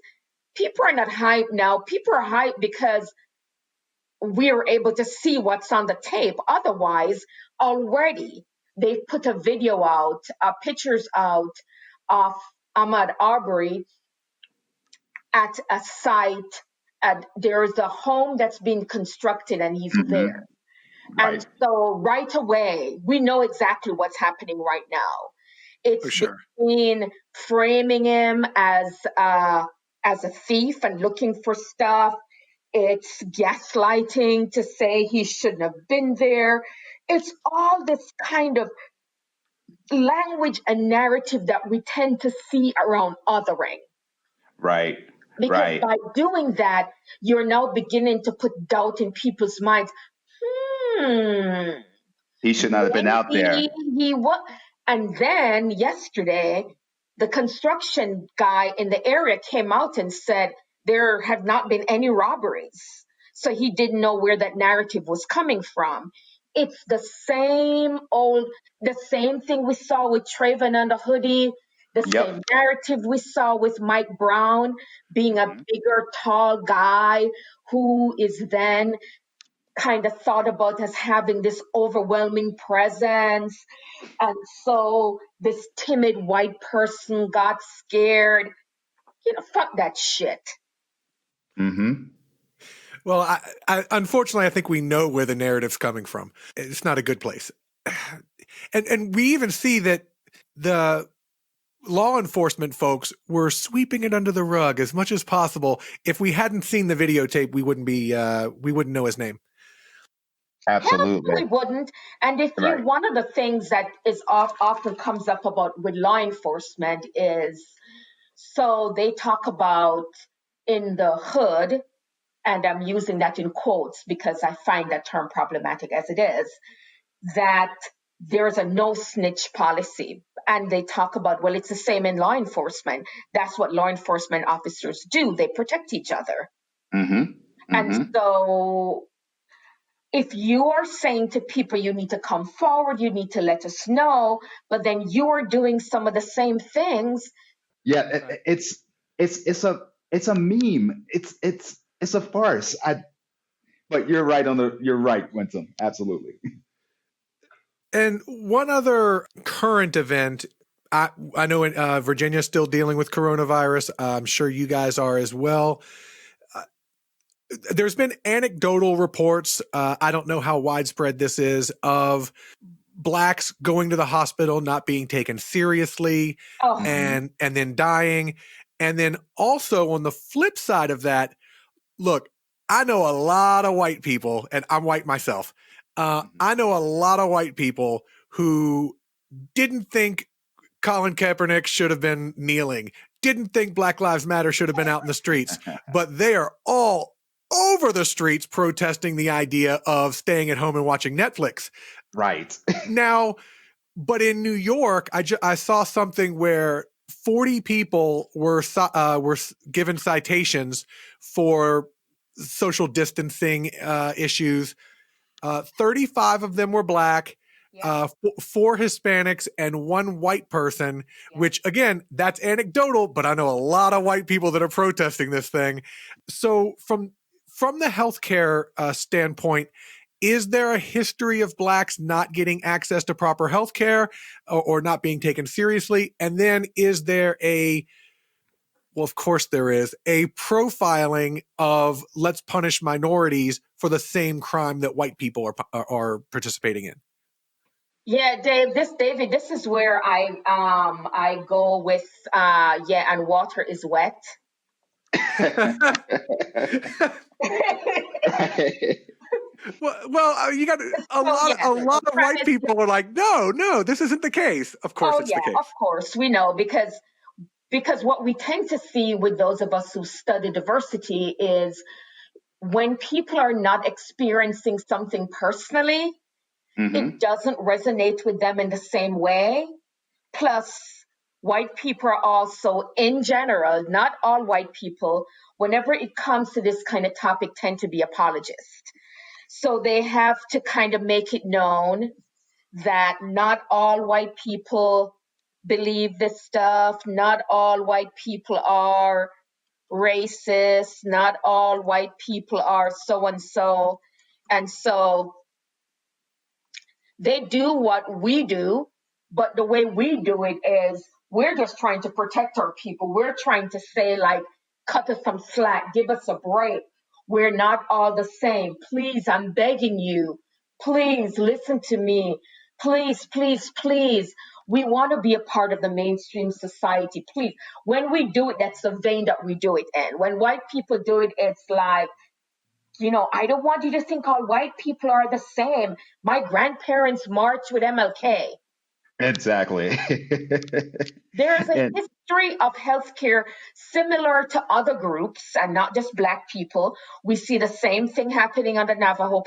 people are not hyped now. People are hyped because we are able to see what's on the tape. Otherwise, already they've put a video out, pictures out of Ahmaud Arbery at a site. There is a home that's been constructed and he's there. Right. And so right away, we know exactly what's happening right now. It's between framing him as a thief and looking for stuff. It's gaslighting to say he shouldn't have been there. It's all this kind of language and narrative that we tend to see around othering. Right. Because by doing that, you're now beginning to put doubt in people's minds. He should not have been out there. And then yesterday, the construction guy in the area came out and said there had not been any robberies. So he didn't know where that narrative was coming from. It's the same thing we saw with Trayvon and the hoodie, the same narrative we saw with Mike Brown being a bigger, tall guy who is then kind of thought about as having this overwhelming presence. And so this timid white person got scared. Fuck that shit. Well, unfortunately, I think we know where the narrative's coming from. It's not a good place. And we even see that the law enforcement folks were sweeping it under the rug as much as possible. If we hadn't seen the videotape, we wouldn't know his name. Absolutely. We wouldn't. And if you, Right. one of the things that is often comes up about with law enforcement is, so they talk about in the hood, and I'm using that in quotes because I find that term problematic as it is, that there's a no snitch policy. And they talk about, well, it's the same in law enforcement. That's what law enforcement officers do. They protect each other. And so if you are saying to people, you need to come forward, you need to let us know, but then you are doing some of the same things. Yeah, it's a meme. It's a farce. But you're right, Winsome. Absolutely. And one other current event, I know Virginia's still dealing with coronavirus. I'm sure you guys are as well. There's been anecdotal reports, I don't know how widespread this is, of Blacks going to the hospital, not being taken seriously, and then dying. And then also on the flip side of that, look, I know a lot of white people, and I'm white myself. I know a lot of white people who didn't think Colin Kaepernick should have been kneeling, didn't think Black Lives Matter should have been out in the streets, but they are all over the streets protesting the idea of staying at home and watching Netflix. Right. Now, but in New York, I saw something where 40 people were given citations for social distancing issues. 35 of them were Black, 4 Hispanics, and 1 white person, which again, that's anecdotal, but I know a lot of white people that are protesting this thing. So from the healthcare standpoint, is there a history of Blacks not getting access to proper healthcare or not being taken seriously? And then is there well, of course there is, a profiling of let's punish minorities for the same crime that white people are participating in? Yeah, David, this is where I go with and water is wet. Well, you got a lot of white people are like, no, this isn't the case. Of course, it's the case. Of course, we know because what we tend to see with those of us who study diversity is when people are not experiencing something personally, it doesn't resonate with them in the same way. Plus, white people are also, in general, not all white people, whenever it comes to this kind of topic, tend to be apologists. So they have to kind of make it known that not all white people believe this stuff, not all white people are racist, not all white people are so and so. And so they do what we do, but the way we do it is we're just trying to protect our people. We're trying to say, like, cut us some slack, give us a break. We're not all the same. Please, I'm begging you. Please listen to me. Please, please, please. We want to be a part of the mainstream society. Please. When we do it, that's the vein that we do it in. When white people do it, it's like, I don't want you to think all white people are the same. My grandparents marched with MLK. Exactly. There is a history of healthcare similar to other groups and not just Black people. We see the same thing happening on the Navajo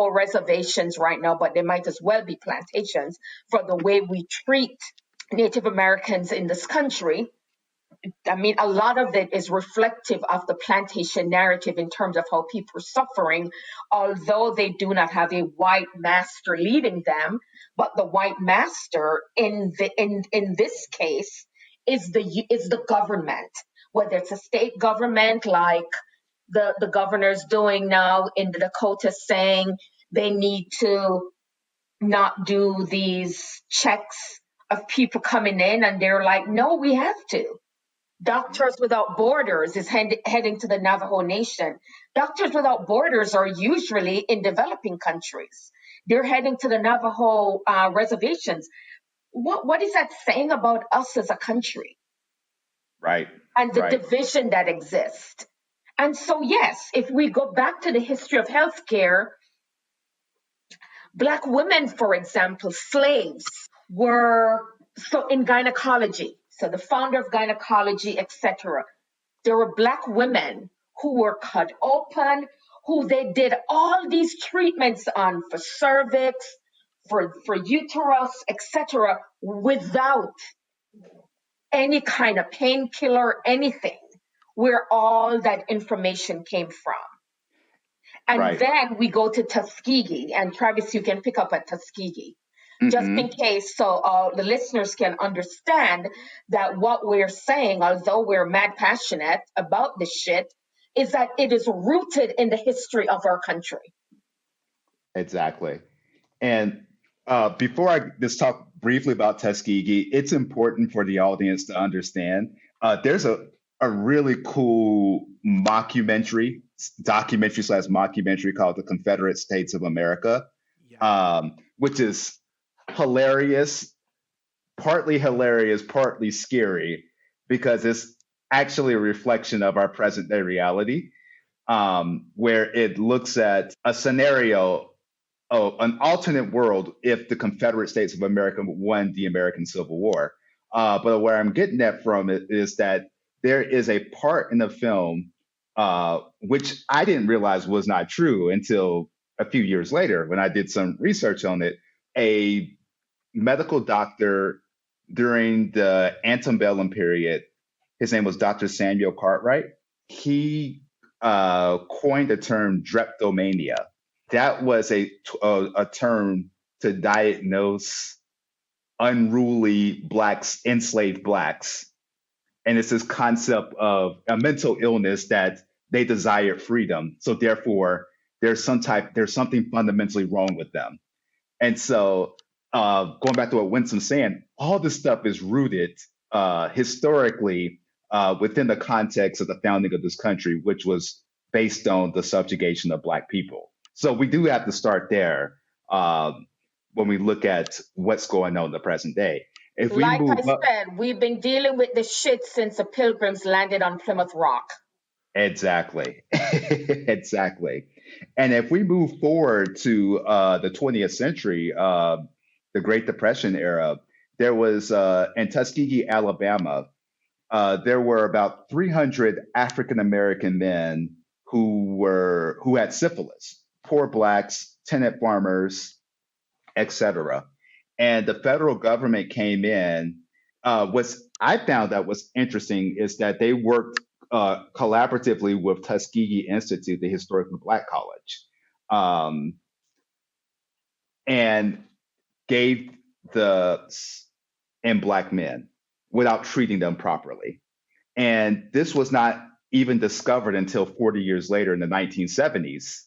reservations right now, but they might as well be plantations for the way we treat Native Americans in this country. I mean, a lot of it is reflective of the plantation narrative in terms of how people are suffering, although they do not have a white master leading them. But the white master in this case is the government, whether it's a state government like the governor's doing now in the Dakotas, saying they need to not do these checks of people coming in, and they're like, no, we have to. Doctors Without Borders is heading to the Navajo Nation. Doctors Without Borders are usually in developing countries. They're heading to the Navajo reservations. What is that saying about us as a country? Right. And the Right. division that exists. And so, yes, if we go back to the history of healthcare, Black women, for example, slaves, were so in gynecology. So the founder of gynecology, etc. There were Black women who were cut open, who they did all these treatments on for cervix, for uterus, etc., without any kind of painkiller, anything, where all that information came from. And Right. then we go to Tuskegee, and Travis, you can pick up at Tuskegee, just in case, so the listeners can understand that what we're saying, although we're mad passionate about this shit, is that it is rooted in the history of our country. Exactly. And before I just talk briefly about Tuskegee, it's important for the audience to understand there's a really cool documentary slash mockumentary called The Confederate States of America, which is partly hilarious, partly scary, because it's actually a reflection of our present day reality, where it looks at a scenario, an alternate world if the Confederate States of America won the American Civil War. But where I'm getting at from it is that there is a part in the film which I didn't realize was not true until a few years later when I did some research on it. A medical doctor during the antebellum period, his name was Dr. Samuel Cartwright. He coined the term drapetomania. That was a term to diagnose unruly blacks, enslaved blacks. And it's this concept of a mental illness that they desired freedom. So therefore, there's something fundamentally wrong with them. And so going back to what Winsome's saying, all this stuff is rooted historically within the context of the founding of this country, which was based on the subjugation of Black people. So we do have to start there when we look at what's going on in the present day. If we Like move I said, we've been dealing with this shit since the Pilgrims landed on Plymouth Rock. Exactly. Exactly. And if we move forward to the 20th century, the Great Depression era, there was in Tuskegee, Alabama, there were about 300 African American men who had syphilis, poor blacks, tenant farmers, etc. And the federal government came in. What I found that was interesting is that they worked collaboratively with Tuskegee Institute, the historical Black college, and gave the in Black men without treating them properly. And this was not even discovered until 40 years later in the 1970s,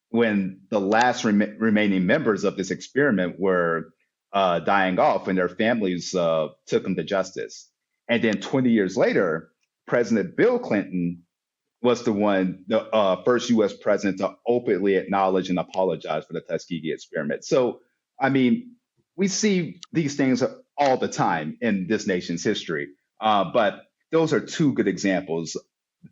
when the last remaining members of this experiment were dying off and their families took them to justice. And then 20 years later, President Bill Clinton was the first U.S. president to openly acknowledge and apologize for the Tuskegee experiment. So, I mean, we see these things all the time in this nation's history. But those are two good examples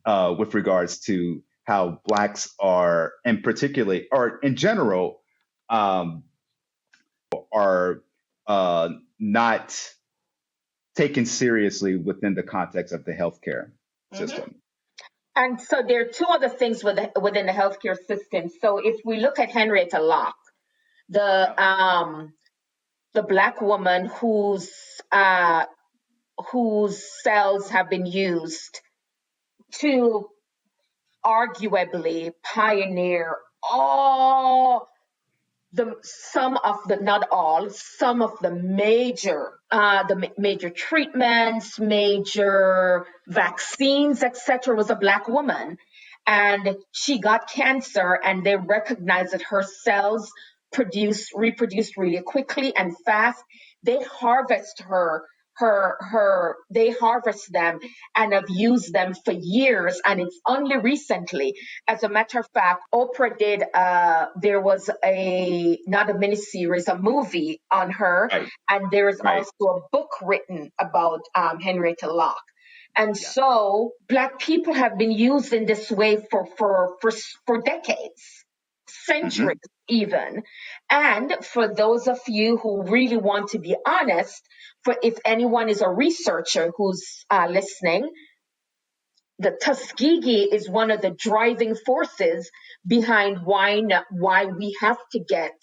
with regards to how Blacks are, and particularly, or in general, are not taken seriously within the context of the healthcare system. And so there are two other things within the healthcare system. So if we look at Henrietta Lacks, the Black woman whose cells have been used to arguably pioneer some of the major treatments, major vaccines, etc., was a Black woman. And she got cancer, and they recognized that her cells reproduced really quickly and fast. They harvest her they harvest them and have used them for years, and it's only recently, as a matter of fact, Oprah did there was not a miniseries, a movie on her, Right. and there is Right. also a book written about Henrietta Locke. And so Black people have been used in this way for decades, centuries even. And for those of you who really want to be honest, for if anyone is a researcher who's listening, the Tuskegee is one of the driving forces behind why we have to get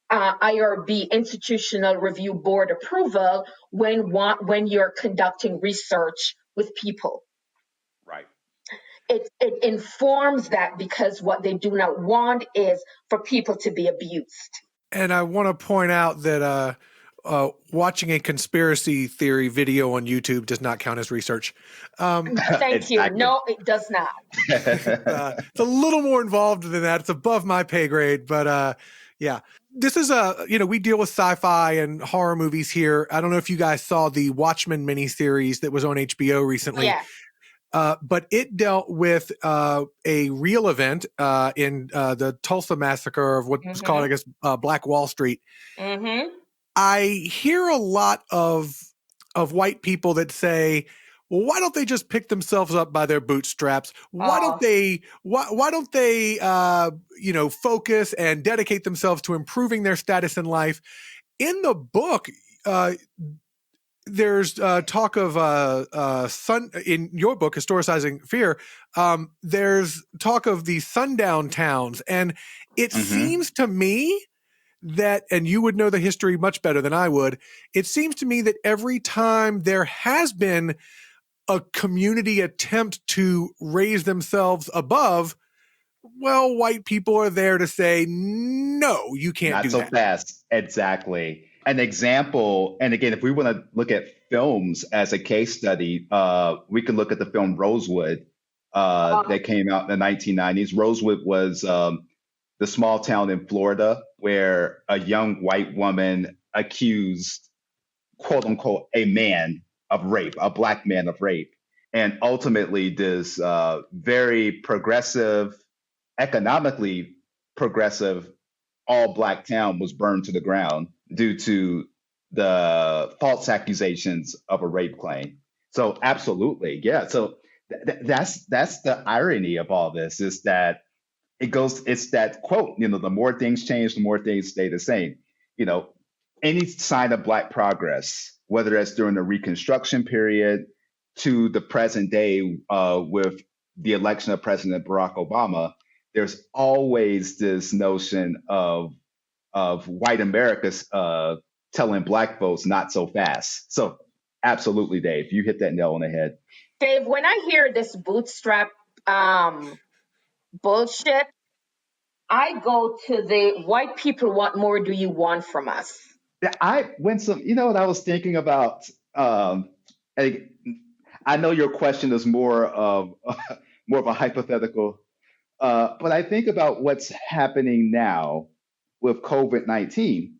IRB, Institutional Review Board approval when you're conducting research with people. Right. It informs that, because what they do not want is for people to be abused. And I want to point out that watching a conspiracy theory video on YouTube does not count as research. Thank you. No, it does not. It's a little more involved than that. It's above my pay grade, but yeah. This is we deal with sci-fi and horror movies here. I don't know if you guys saw the Watchmen miniseries that was on HBO recently. Yeah. But it dealt with a real event in the Tulsa massacre of what's called, I guess, Black Wall Street. I hear a lot of white people that say, well, why don't they just pick themselves up by their bootstraps? Why don't they focus and dedicate themselves to improving their status in life? In the book, there's talk of in your book, Historicizing Fear, there's talk of the sundown towns. And it seems to me that, and you would know the history much better than I would, it seems to me that every time there has been a community attempt to raise themselves above, well, white people are there to say, no, you can't do that. Not so fast. Exactly. An example, and again, if we want to look at films as a case study, we can look at the film Rosewood that came out in the 1990s. Rosewood was the small town in Florida where a young white woman accused, quote unquote, a man of rape, a Black man of rape. And ultimately, this very progressive, economically progressive, all Black town was burned to the ground due to the false accusations of a rape claim. So absolutely, yeah. So that's the irony of all this, is that it's that quote, the more things change, the more things stay the same. Any sign of Black progress, whether that's during the Reconstruction period to the present day with the election of President Barack Obama, there's always this notion of white America's telling Black folks not so fast. So absolutely, Dave, you hit that nail on the head. Dave, when I hear this bootstrap bullshit, I go to the white people, what more do you want from us? Winsome, you know what I was thinking about? I know your question is more of a hypothetical, but I think about what's happening now with COVID-19.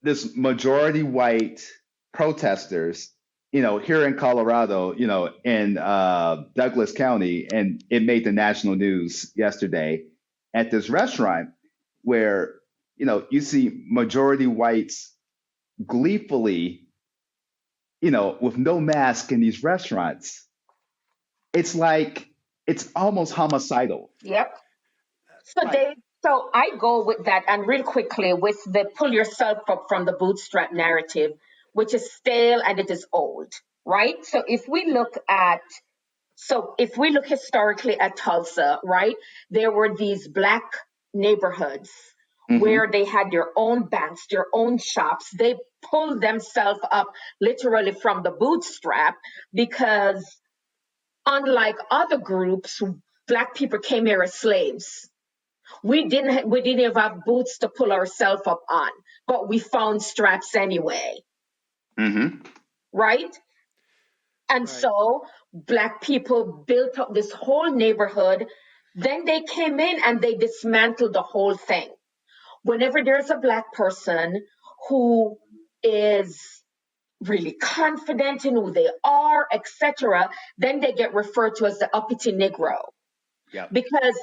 This majority white protesters, here in Colorado, in Douglas County, and it made the national news yesterday at this restaurant where, you see majority whites gleefully, with no mask in these restaurants. It's like, it's almost homicidal. Yep. So Dave, so I go with that, and real quickly with the pull yourself up from the bootstrap narrative, which is stale and it is old, right? So if we look historically at Tulsa, right, there were these Black neighborhoods where they had their own banks, their own shops. They pulled themselves up literally from the bootstrap, because unlike other groups, Black people came here as slaves. We didn't have boots to pull ourselves up on, but we found straps anyway. Right? And so Black people built up this whole neighborhood. Then they came in and they dismantled the whole thing. Whenever there's a Black person who is really confident in who they are, etc., then they get referred to as the uppity Negro. Yeah. Because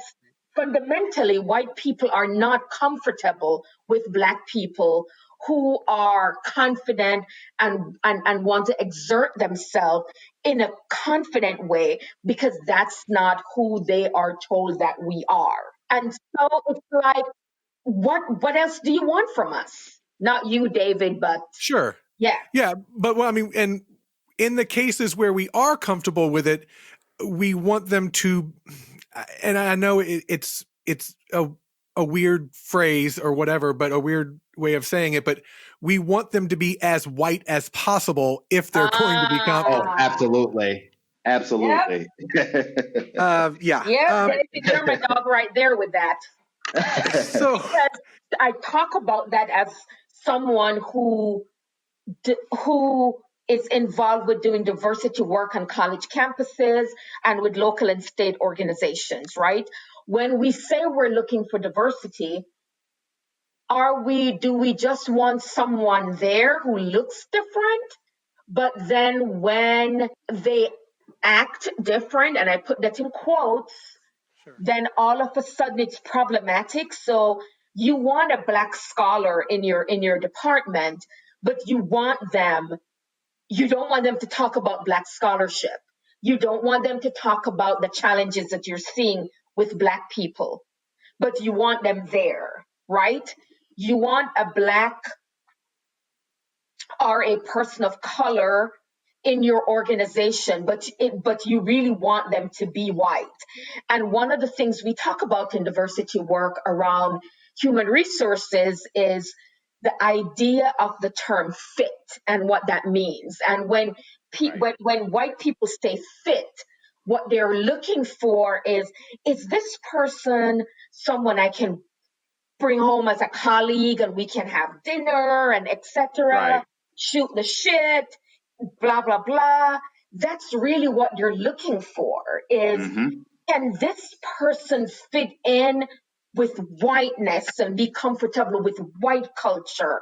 fundamentally, white people are not comfortable with Black people who are confident and want to exert themselves in a confident way, because that's not who they are told that we are. And so it's like, what else do you want from us? Not you, David, but Sure. yeah. Yeah. But well, I mean, and in the cases where we are comfortable with it, we want them to, and I know it's a weird phrase or whatever, but a weird way of saying it, but we want them to be as white as possible if they're going to become. Oh, absolutely. Absolutely. Yeah. Yep, David, you're my dog right there with that. So Because I talk about that as someone who is involved with doing diversity work on college campuses and with local and state organizations, right? When we say we're looking for diversity, do we just want someone there who looks different? But then when they act different, and I put that in quotes, then all of a sudden it's problematic. So you want a Black scholar in your department, but you don't want them to talk about Black scholarship. You don't want them to talk about the challenges that you're seeing with Black people, but you want them there, right? You want a Black or a person of color in your organization, but you really want them to be white. And one of the things we talk about in diversity work around human resources is the idea of the term fit and what that means. And when white people say fit, what they're looking for is this person someone I can bring home as a colleague and we can have dinner and etc. Right. Shoot the shit, blah blah blah. That's really what you're looking for, is can this person fit in with whiteness and be comfortable with white culture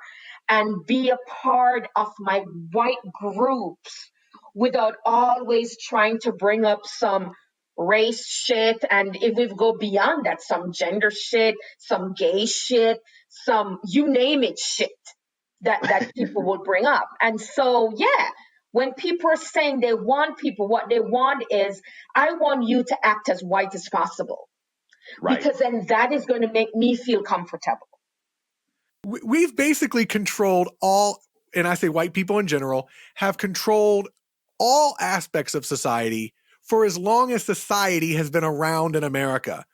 and be a part of my white groups without always trying to bring up some race shit, and if we go beyond that, some gender shit, some gay shit, some you name it shit that people will bring up. And so yeah, when people are saying they want people, what they want is, I want you to act as white as possible, Right. because then that is going to make me feel comfortable. We've basically controlled all, and I say white people in general, have controlled all aspects of society for as long as society has been around in America.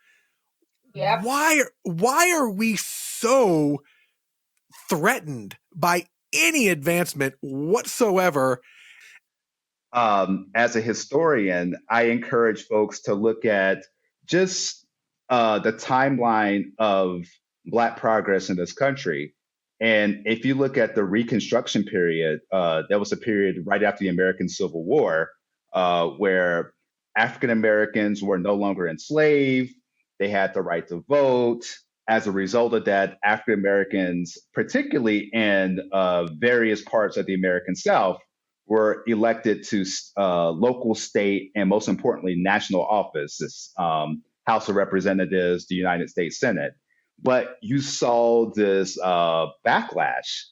Yep. Why are we so threatened by any advancement whatsoever? As a historian, I encourage folks to look at just the timeline of Black progress in this country. And if you look at the Reconstruction period, that was a period right after the American Civil War, where African Americans were no longer enslaved. They had the right to vote. As a result of that, African Americans, particularly in various parts of the American South, were elected to local, state, and most importantly, national offices, House of Representatives, the United States Senate. But you saw this backlash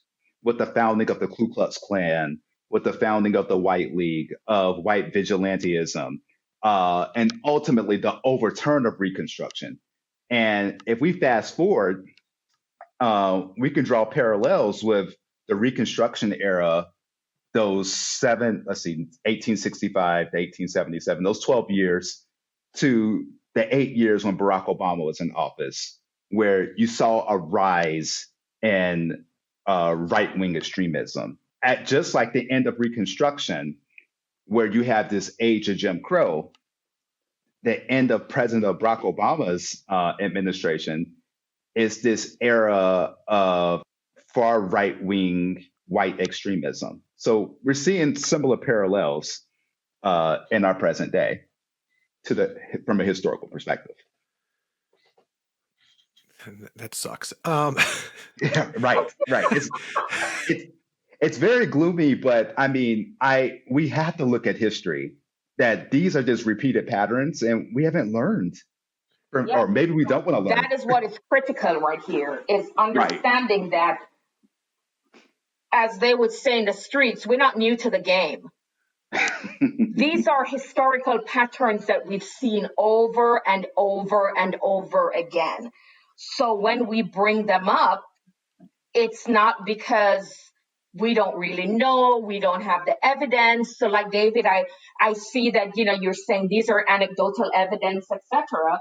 with the founding of the Ku Klux Klan, with the founding of the White League, of white vigilantism, and ultimately the overturn of Reconstruction. And if we fast forward, we can draw parallels with the Reconstruction era, those 1865 to 1877, those 12 years, to the 8 years when Barack Obama was in office, where you saw a rise in right-wing extremism. At just like the end of Reconstruction, where you have this age of Jim Crow, the end of President Barack Obama's administration is this era of far right-wing white extremism. So we're seeing similar parallels in our present day from a historical perspective. That sucks. Yeah, right. it's very gloomy, but I mean, we have to look at history that these are just repeated patterns and we haven't learned from, Yeah, or maybe we don't want to learn. that is what is critical right here, is Right. understanding that, as they would say in the streets, we're not new to the game. These are historical patterns that we've seen over and over and over again. So when we bring them up, it's not because we don't really know, we don't have the evidence. So like David, I see that, you're saying these are anecdotal evidence, etc.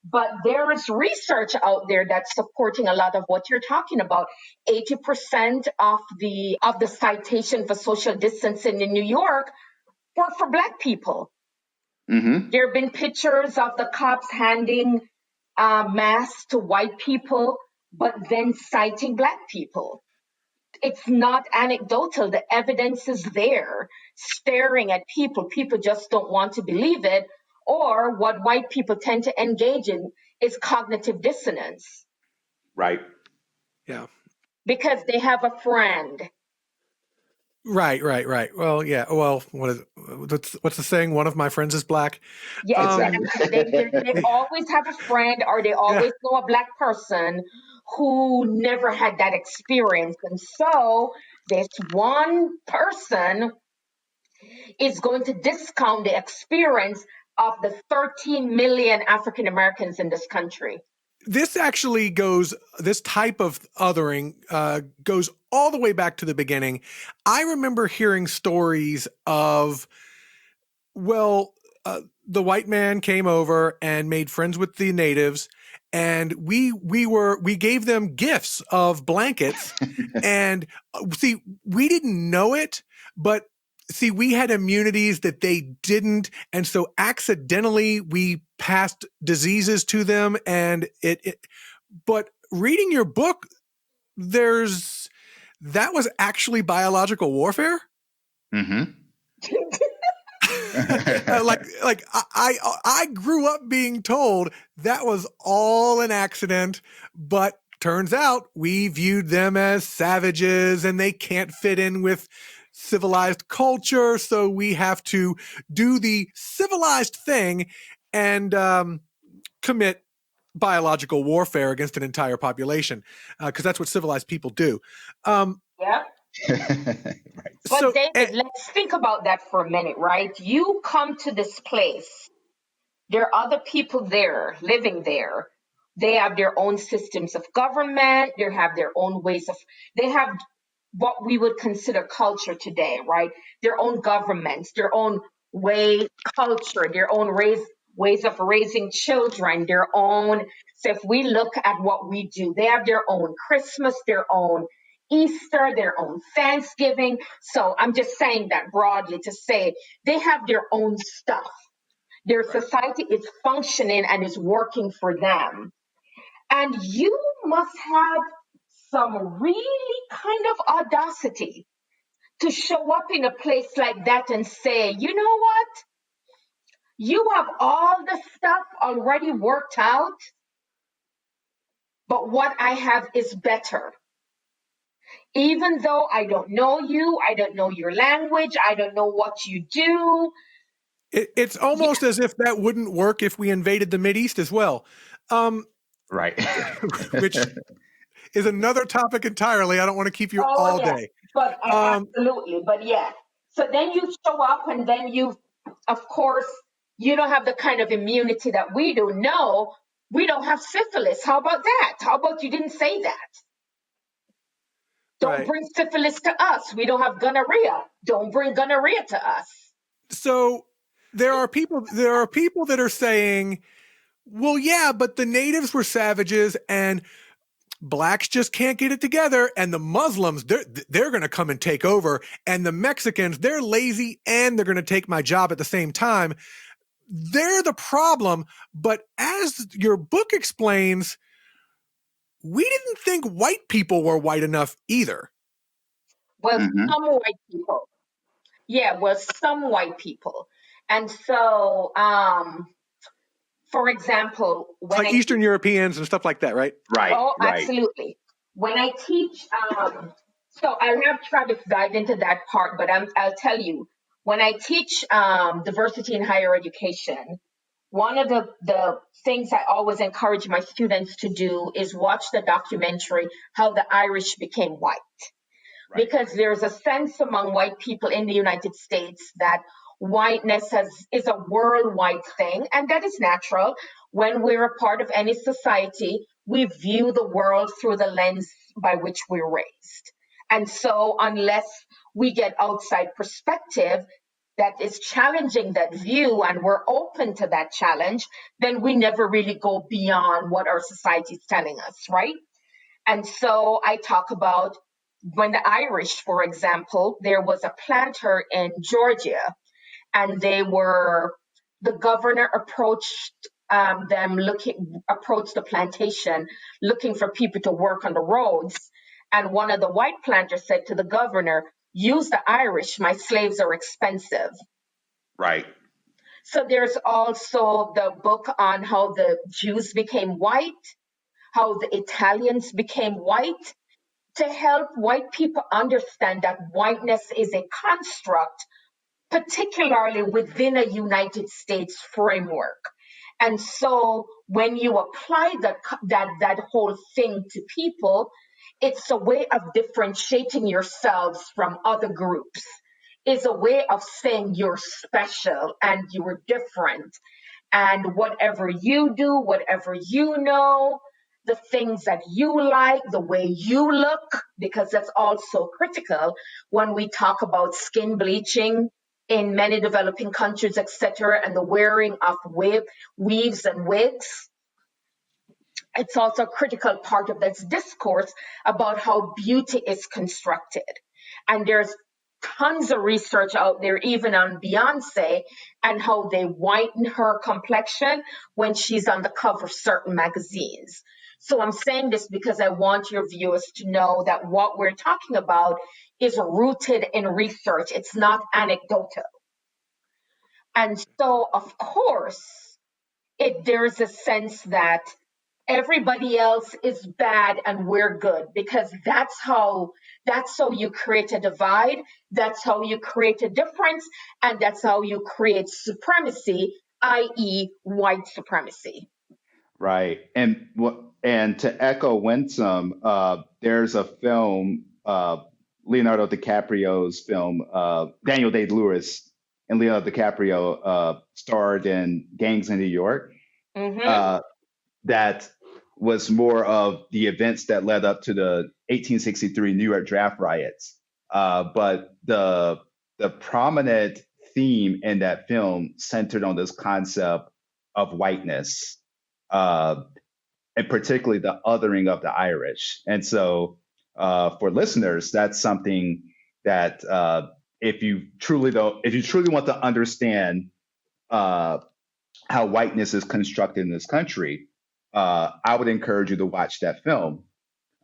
But there is research out there that's supporting a lot of what you're talking about. 80% of the citation for social distancing in New York were for Black people. Mm-hmm. There have been pictures of the cops handing masks to white people, but then citing Black people. It's not anecdotal. The evidence is there, staring at people. People just don't want to believe it. Or what white people tend to engage in is cognitive dissonance. Right. Yeah. Because they have a friend. Right. Well, yeah. Well, what's the saying? One of my friends is Black. Yeah, Exactly. they always have a friend, or they always know a Black person who never had that experience. And so this one person is going to discount the experience of the 13 million African Americans in this country. This type of othering goes all the way back to the beginning. I remember hearing stories of, the white man came over and made friends with the natives, and we gave them gifts of blankets. And see, we didn't know it, but see, we had immunities that they didn't, and so accidentally we passed diseases to them. And but reading your book, that was actually biological warfare. Mm-hmm. I grew up being told that was all an accident, but turns out we viewed them as savages and they can't fit in with civilized culture, so we have to do the civilized thing and commit biological warfare against an entire population, because that's what civilized people do. Yeah. Right. But So, David, let's think about that for a minute, right? You come to this place. There are other people there, living there. They have their own systems of government. They have their own they have what we would consider culture today, right? Their own governments, their own culture, their own ways of raising children, their own. So if we look at what we do, they have their own Christmas, their own Easter, their own Thanksgiving. So I'm just saying that broadly to say they have their own stuff. Their society is functioning and is working for them. And you must have some really kind of audacity to show up in a place like that and say, you know what? You have all the stuff already worked out, but what I have is better. Even though I don't know you, I don't know your language, I don't know what you do. It's almost as if that wouldn't work if we invaded the Mideast as well. Right. Which is another topic entirely. I don't want to keep you all day. But absolutely. But yeah. So then you show up and then of course, you don't have the kind of immunity that we do. No, we don't have syphilis. How about that? How about you didn't say that? Don't bring syphilis to us. We don't have gonorrhea. Don't bring gonorrhea to us. So there are people that are saying, well, yeah, but the natives were savages and blacks just can't get it together, and the Muslims, they're going to come and take over, and the Mexicans, they're lazy and they're going to take my job at the same time. They're the problem. But as your book explains, we didn't think white people were white enough either. Well, some white people. Yeah, well, some white people. And so, for example, when like Eastern Europeans and stuff like that, right? Right. Oh, right. Absolutely. When I teach So I'll have Travis dive into that part, but I'll tell you, when I teach diversity in higher education, one of the things I always encourage my students to do is watch the documentary, How the Irish Became White. Right. Because there's a sense among white people in the United States that whiteness is a worldwide thing, and that is natural. When we're a part of any society, we view the world through the lens by which we're raised. And so unless we get outside perspective that is challenging that view and we're open to that challenge, then we never really go beyond what our society is telling us, right? And so I talk about when the Irish, for example, there was a planter in Georgia, and the governor approached approached the plantation looking for people to work on the roads. And one of the white planters said to the governor, use the Irish, my slaves are expensive. Right. So there's also the book on how the Jews became white, how the Italians became white, to help white people understand that whiteness is a construct, particularly within a United States framework. And so when you apply that whole thing to people, it's a way of differentiating yourselves from other groups. It's a way of saying you're special and you're different. And whatever you do, whatever you know, the things that you like, the way you look, because that's also critical when we talk about skin bleaching in many developing countries, etc., and the wearing of weaves and wigs. It's also a critical part of this discourse about how beauty is constructed. And there's tons of research out there, even on Beyonce, and how they whiten her complexion when she's on the cover of certain magazines. So I'm saying this because I want your viewers to know that what we're talking about is rooted in research. It's not anecdotal. And so, of course, there's a sense that everybody else is bad and we're good, because that's how you create a divide, that's how you create a difference, and that's how you create supremacy, i.e. white supremacy. Right. And to echo Winsome, there's a film, Leonardo DiCaprio's film, Daniel Day-Lewis and Leonardo DiCaprio starred in Gangs in New York. Mm-hmm. That was more of the events that led up to the 1863 New York draft riots. But the prominent theme in that film centered on this concept of whiteness, and particularly the othering of the Irish. And so, for listeners, that's something that if you truly want to understand how whiteness is constructed in this country, I would encourage you to watch that film.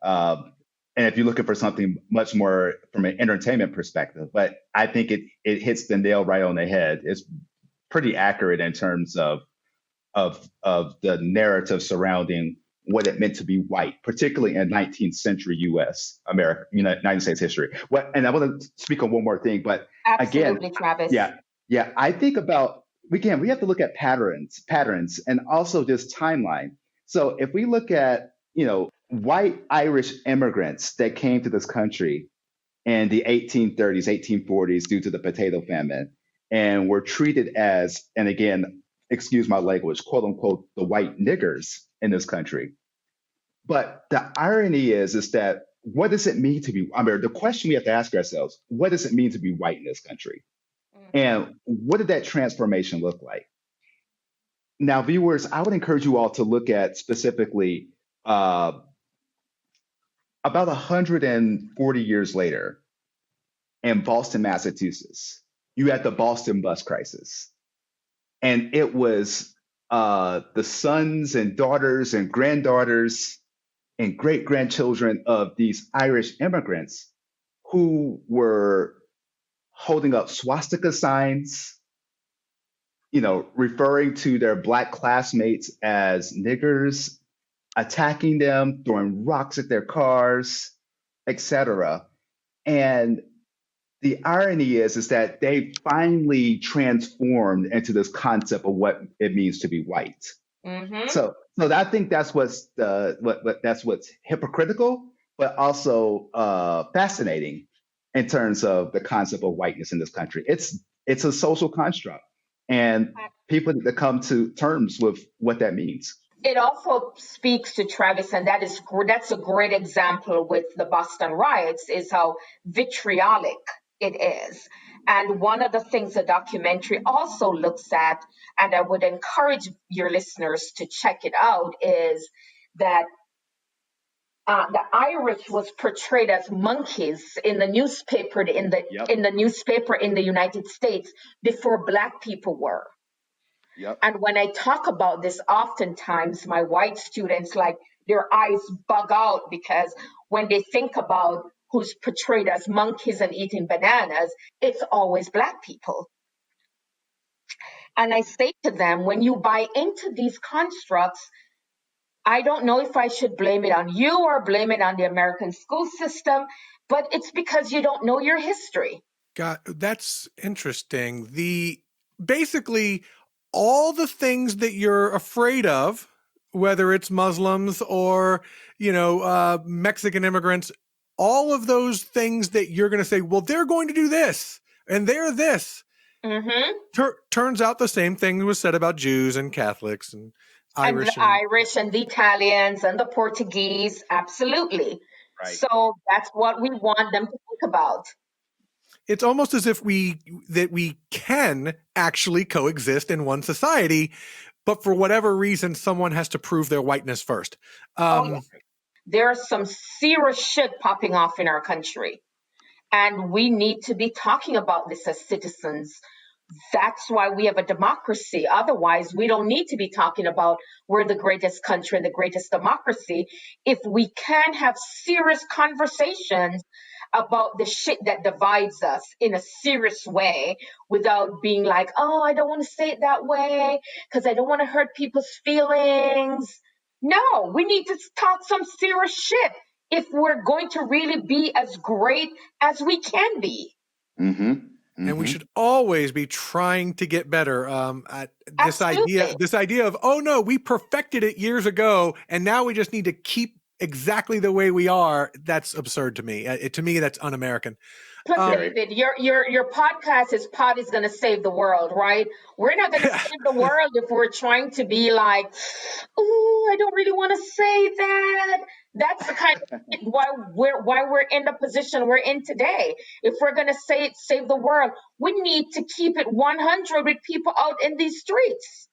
And if you're looking for something much more from an entertainment perspective, but I think it hits the nail right on the head. It's pretty accurate in terms of the narrative surrounding what it meant to be white, particularly in 19th century U.S. United States history. And I want to speak on one more thing, but absolutely, again, Travis. Yeah. I think about, again, we have to look at patterns, and also this timeline. So if we look at, white Irish immigrants that came to this country in the 1830s, 1840s due to the potato famine, and were treated as, and again, excuse my language, quote unquote, the white niggers in this country. But the irony is that what does it mean to be, the question we have to ask ourselves, what does it mean to be white in this country? Mm-hmm. And what did that transformation look like? Now, viewers, I would encourage you all to look at specifically about 140 years later in Boston, Massachusetts, you had the Boston bus crisis. And it was the sons and daughters and granddaughters and great-grandchildren of these Irish immigrants who were holding up swastika signs, referring to their Black classmates as niggers, attacking them, throwing rocks at their cars, etc. And the irony is that they finally transformed into this concept of what it means to be white. Mm-hmm. So I think that's what's hypocritical, but also fascinating in terms of the concept of whiteness in this country. It's a social construct, and people need to come to terms with what that means. It also speaks to Travis, and that's a great example with the Boston riots, is how vitriolic it is. And one of the things the documentary also looks at, and I would encourage your listeners to check it out, is that the Irish was portrayed as monkeys in the newspaper in the United States before Black people were. Yep. And when I talk about this, oftentimes my white students, like, their eyes bug out, because when they think about who's portrayed as monkeys and eating bananas, it's always Black people. And I say to them, when you buy into these constructs, I don't know if I should blame it on you or blame it on the American school system, but it's because you don't know your history. God, that's interesting. Basically all the things that you're afraid of, whether it's Muslims or, Mexican immigrants, all of those things that you're going to say, well, they're going to do this and they're this. Mm-hmm. Turns out the same thing was said about Jews and Catholics and Irish. And the Irish and the Italians and the Portuguese. Absolutely. Right. So that's what we want them to think about. It's almost as if we can actually coexist in one society, but for whatever reason, someone has to prove their whiteness first. There's some serious shit popping off in our country, and we need to be talking about this as citizens. That's why we have a democracy. Otherwise, we don't need to be talking about we're the greatest country and the greatest democracy. If we can have serious conversations about the shit that divides us in a serious way, without being like, oh, I don't want to say it that way because I don't want to hurt people's feelings. No, we need to talk some serious shit if we're going to really be as great as we can be. Mm-hmm. And we should always be trying to get better. This idea of, oh no, we perfected it years ago, and now we just need to keep exactly the way we are. That's absurd to me. To me, that's un-American. Plus, David, your podcast is "Pod is going to save the world," right? We're not going to save the world if we're trying to be like, "Oh, I don't really want to say that." That's the kind of why we're in the position we're in today. If we're going to save the world, we need to keep it 100 with people out in these streets.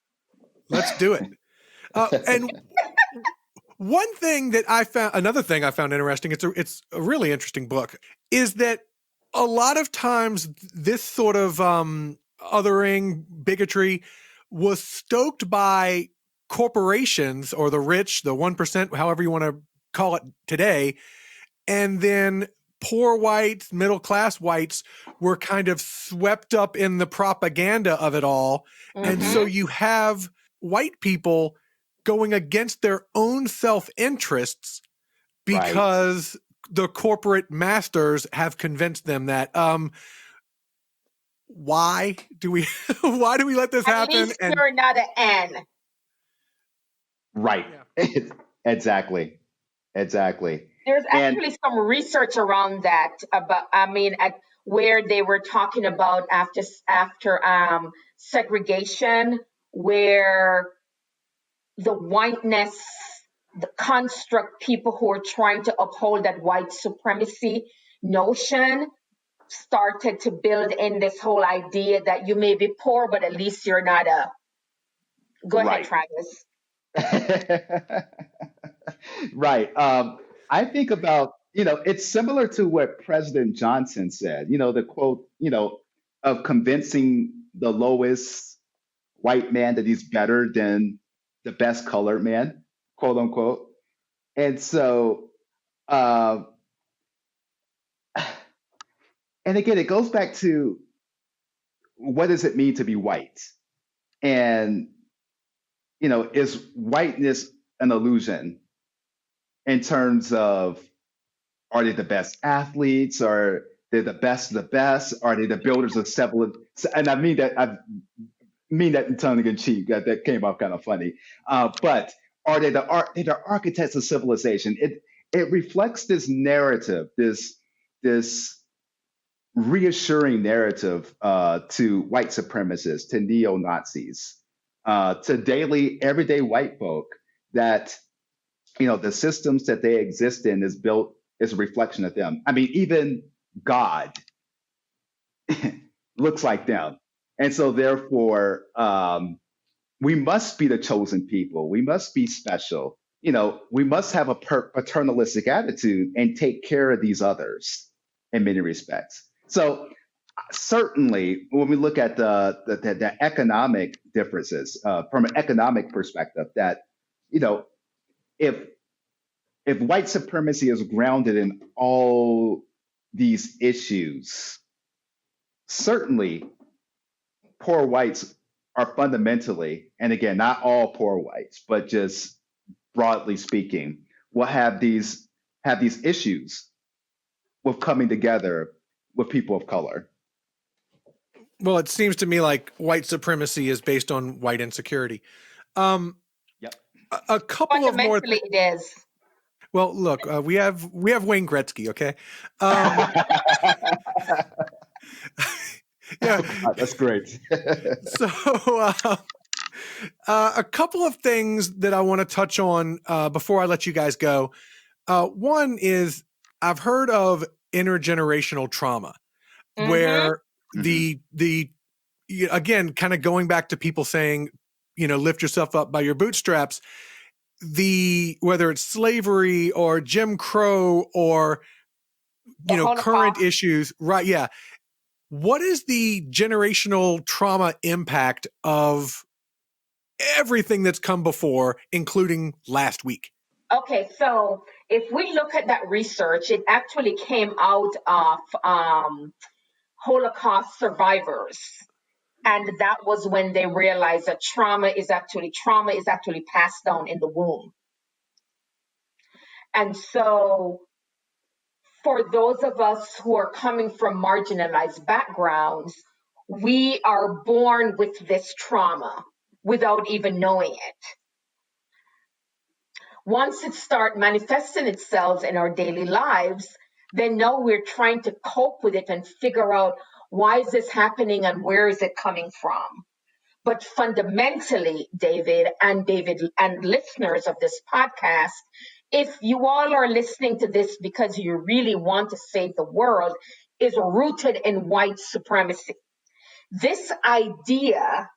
Let's do it. And another thing I found interesting, it's a really interesting book, is that a lot of times this sort of othering, bigotry was stoked by corporations or the rich, the 1%, however you want to call it today. And then poor whites, middle-class whites were kind of swept up in the propaganda of it all. Mm-hmm. And so you have white people going against their own self-interests because the corporate masters have convinced them that why do we let this happen? At least you're not an N. Right. Yeah. Exactly. There's actually some research around that where they were talking about after segregation, where the whiteness, the construct, people who are trying to uphold that white supremacy notion started to build in this whole idea that you may be poor, but at least you're not a... Go ahead, Travis. Right. I think about, it's similar to what President Johnson said, the quote, of convincing the lowest white man that he's better than the best colored man, quote unquote. And so, and again, it goes back to what does it mean to be white? And, is whiteness an illusion in terms of Are they the best athletes? Are they the best of the best? Are they the builders of several? And I mean that in tongue in cheek. That came off kind of funny. But are they the architects of civilization? It reflects this narrative, this reassuring narrative to white supremacists, to neo Nazis, to daily everyday white folk that the systems that they exist in is a reflection of them. I mean, even God looks like them. And so therefore, we must be the chosen people. We must be special. We must have a paternalistic attitude and take care of these others in many respects. So certainly, when we look at the economic differences from an economic perspective, that if white supremacy is grounded in all these issues, certainly poor whites are fundamentally, and again, not all poor whites, but just broadly speaking, will have these issues with coming together with people of color. Well, it seems to me like white supremacy is based on white insecurity. Yep. A couple of more. Fundamentally, it is. Well, look, we have Wayne Gretzky, okay? Yeah, that's great. So, a couple of things that I want to touch on before I let you guys go. One is I've heard of intergenerational trauma, where the again, kind of going back to people saying, lift yourself up by your bootstraps. Whether it's slavery or Jim Crow or current issues, right? Yeah. What is the generational trauma impact of everything that's come before, including last week? Okay, so if we look at that research, it actually came out of Holocaust survivors. And that was when they realized that trauma is actually passed down in the womb. And so for those of us who are coming from marginalized backgrounds, we are born with this trauma without even knowing it. Once it starts manifesting itself in our daily lives, then now we're trying to cope with it and figure out why is this happening and where is it coming from. But fundamentally, David and listeners of this podcast, if you all are listening to this because you really want to save the world, is rooted in white supremacy. This idea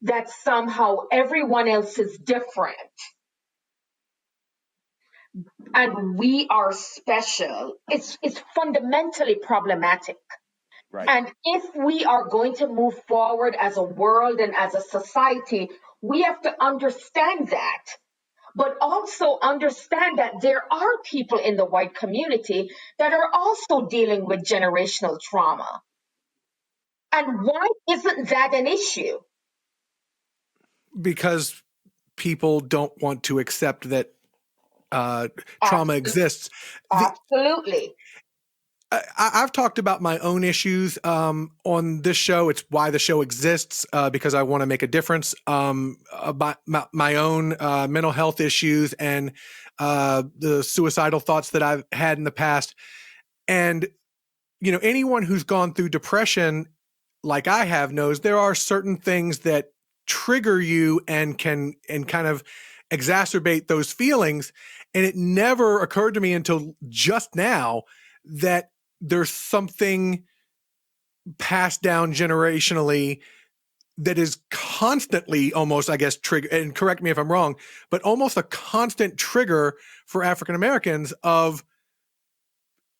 that somehow everyone else is different and we are special, it's fundamentally problematic. Right. And if we are going to move forward as a world and as a society, we have to understand that. But also understand that there are people in the white community that are also dealing with generational trauma. And why isn't that an issue? Because people don't want to accept that trauma exists. Absolutely. I've talked about my own issues on this show. It's why the show exists, because I want to make a difference about my own mental health issues and the suicidal thoughts that I've had in the past. And, anyone who's gone through depression like I have knows there are certain things that trigger you and can kind of exacerbate those feelings. And it never occurred to me until just now that there's something passed down generationally that is constantly almost, I guess, trigger, and correct me if I'm wrong, but almost a constant trigger for African Americans of,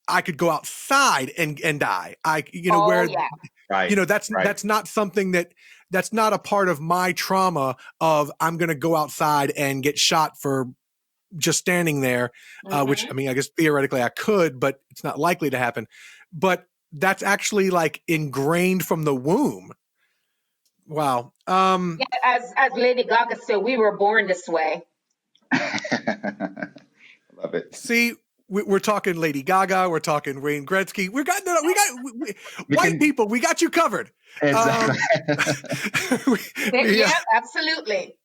I could go outside and die. That's not something that's not a part of my trauma of I'm going to go outside and get shot for just standing there, which, I guess theoretically I could, but it's not likely to happen. But that's actually like ingrained from the womb. Wow. As Lady Gaga said, we were born this way. Love it. See, we're talking Lady Gaga. We're talking Wayne Gretzky. White people. We got you covered. Exactly. Yeah, absolutely.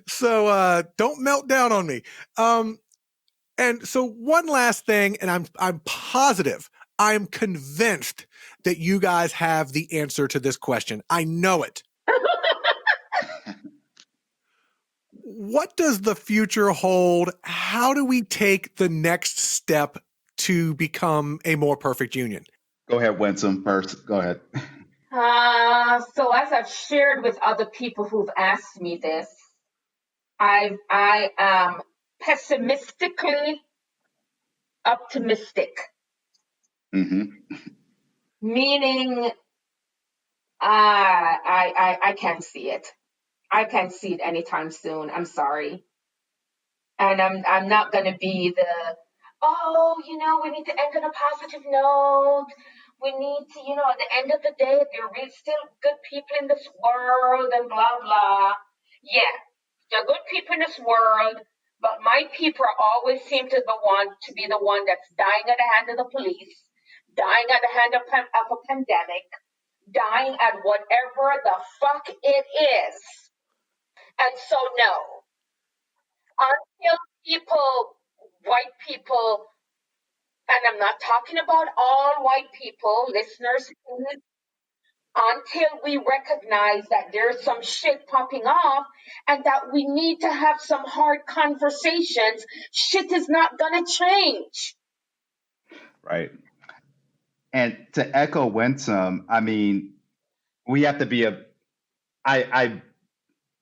So don't melt down on me. And so one last thing, and I'm positive, I'm convinced that you guys have the answer to this question. I know it. What does the future hold? How do we take the next step to become a more perfect union? Go ahead, Winsome, first. Go ahead. So as I've shared with other people who've asked me this, I am pessimistically optimistic. Mm-hmm. Meaning, I can't see it. I can't see it anytime soon. I'm sorry. And I'm not going to be we need to end on a positive note. We need to, at the end of the day, there are still good people in this world and blah, blah. Yeah, there are good people in this world, but my people always seem to be the one that's dying at the hand of the police, dying at the hand of a pandemic, dying at whatever the fuck it is. And so, no. Until white people, and I'm not talking about all white people, listeners, until we recognize that there's some shit popping off and that we need to have some hard conversations, shit is not going to change. Right. And to echo Winsome, I mean, we have to be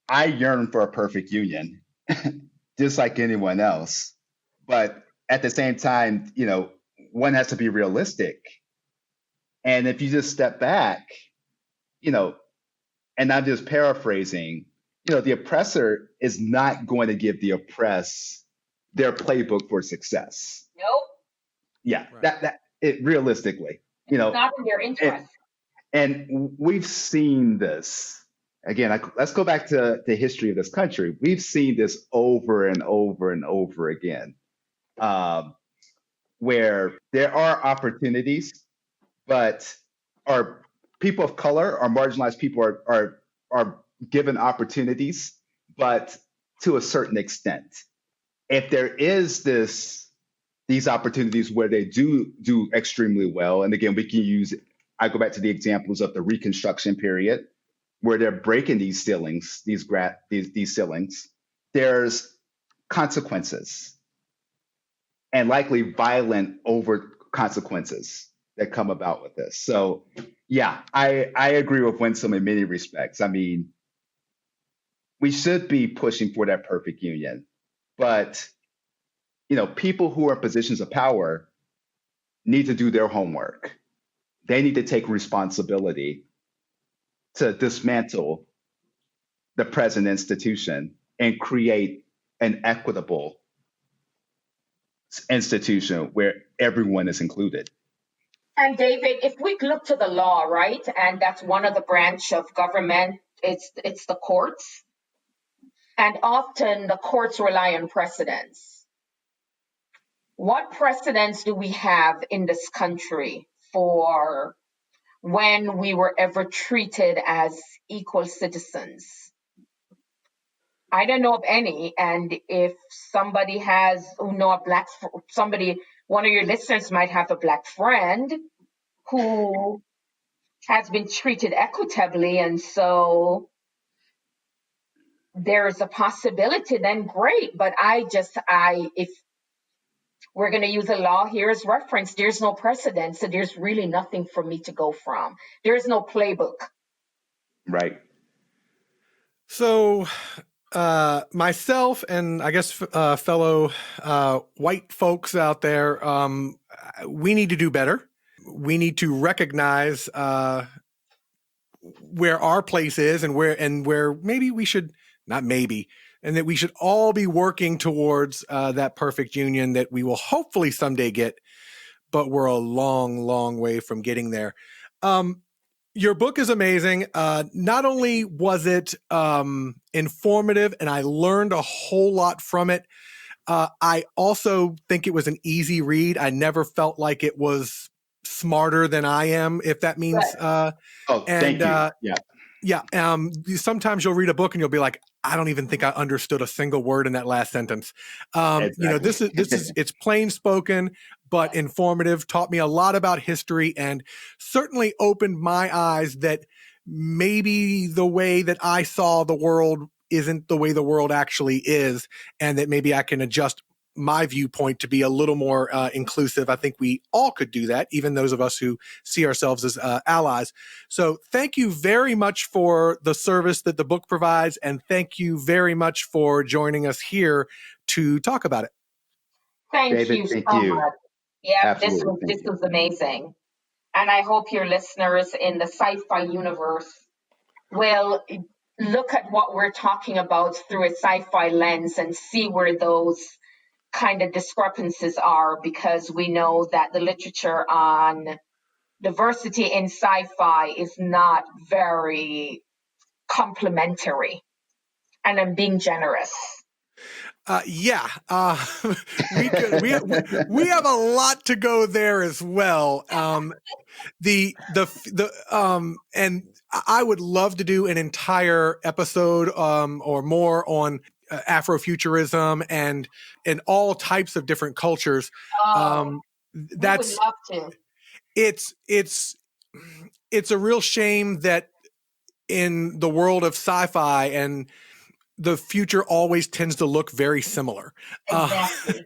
I yearn for a perfect union, just like anyone else. But at the same time, one has to be realistic. And if you just step back, and I'm just paraphrasing, the oppressor is not going to give the oppressed their playbook for success. Nope. Yeah, right. Realistically, it's not in their interest. And we've seen this. Again, let's go back to the history of this country. We've seen this over and over and over again, where there are opportunities, but our people of color or marginalized people are given opportunities, but to a certain extent. If there is these opportunities where they do extremely well, and again, I go back to the examples of the Reconstruction period, where they're breaking these ceilings, these ceilings, there's consequences and likely violent over consequences that come about with this. So yeah, I agree with Winsome in many respects. I mean, we should be pushing for that perfect union, but people who are in positions of power need to do their homework. They need to take responsibility to dismantle the present institution and create an equitable institution where everyone is included. And David, if we look to the law, right, and that's one of the branch of government, it's the courts. And often the courts rely on precedents. What precedents do we have in this country for when we were ever treated as equal citizens? I don't know of any. And if somebody one of your listeners might have a Black friend who has been treated equitably, and so there is a possibility, then great. But if we're going to use a law here as reference, there's no precedent, so there's really nothing for me to go from. There's no playbook. Right. So myself and I guess fellow white folks out there, we need to do better. We need to recognize where our place is and where maybe we should, not maybe, and that we should all be working towards that perfect union that we will hopefully someday get, but we're a long, long way from getting there. Your book is amazing. Not only was it informative and I learned a whole lot from it, I also think it was an easy read. I never felt like it was smarter than I am, if that means. Thank you. Yeah. Sometimes you'll read a book and you'll be like, I don't even think I understood a single word in that last sentence. Exactly. This is it's plain spoken, but informative, taught me a lot about history, and certainly opened my eyes that maybe the way that I saw the world isn't the way the world actually is, and that maybe I can adjust my viewpoint to be a little more inclusive. I think we all could do that, even those of us who see ourselves as allies. So thank you very much for the service that the book provides, and thank you very much for joining us here to talk about it. Thank David, you so thank you. much. Yeah, Absolutely. this was amazing. And I hope your listeners in the sci-fi universe will look at what we're talking about through a sci-fi lens and see where those kind of discrepancies are, because we know that the literature on diversity in sci-fi is not very complimentary. And I'm being generous. We have a lot to go there as well. And I would love to do an entire episode or more on Afrofuturism and all types of different cultures. We would love to. It's a real shame that in the world of sci-fi and the future always tends to look very similar. Exactly.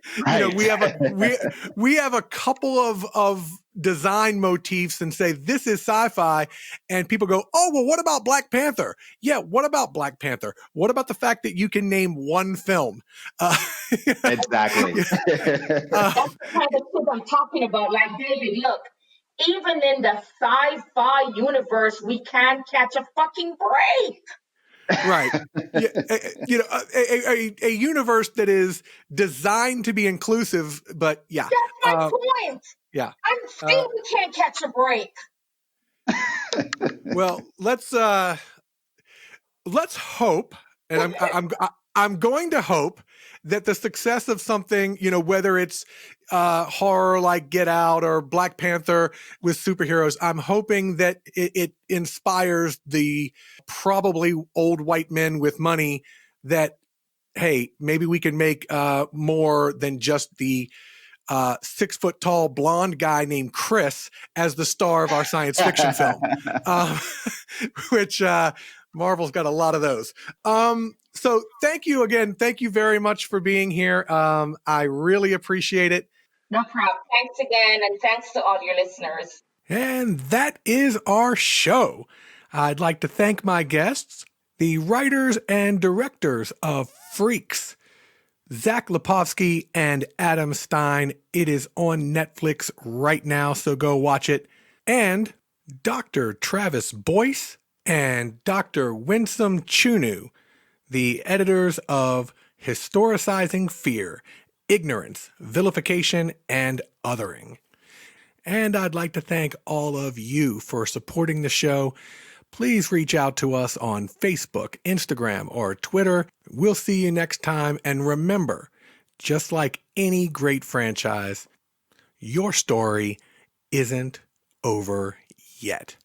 We have a couple of design motifs and say this is sci-fi, and people go, oh well, what about Black Panther? Yeah, what about Black Panther? What about the fact that you can name one film? Exactly. That's the kind of shit I'm talking about. Like, David, look, even in the sci-fi universe, we can't catch a fucking break. Right. A universe that is designed to be inclusive, but yeah. That's my point. Yeah. I'm still we can't catch a break. Well, let's hope, and I'm going to hope that the success of something, whether it's horror like Get Out or Black Panther with superheroes, I'm hoping that it inspires the probably old white men with money that, hey, maybe we can make more than just the 6 foot tall blonde guy named Chris as the star of our science fiction film, which Marvel's got a lot of those. So thank you again. Thank you very much for being here. I really appreciate it. No problem. Thanks again. And thanks to all your listeners. And that is our show. I'd like to thank my guests, the writers and directors of Freaks, Zach Lipovsky and Adam Stein. It is on Netflix right now, so go watch it. And Dr. Travis Boyce and Dr. Winsome Chunnu, the editors of Historicizing Fear, Ignorance, Vilification, and Othering. And I'd like to thank all of you for supporting the show. Please reach out to us on Facebook, Instagram, or Twitter. We'll see you next time. And remember, just like any great franchise, your story isn't over yet.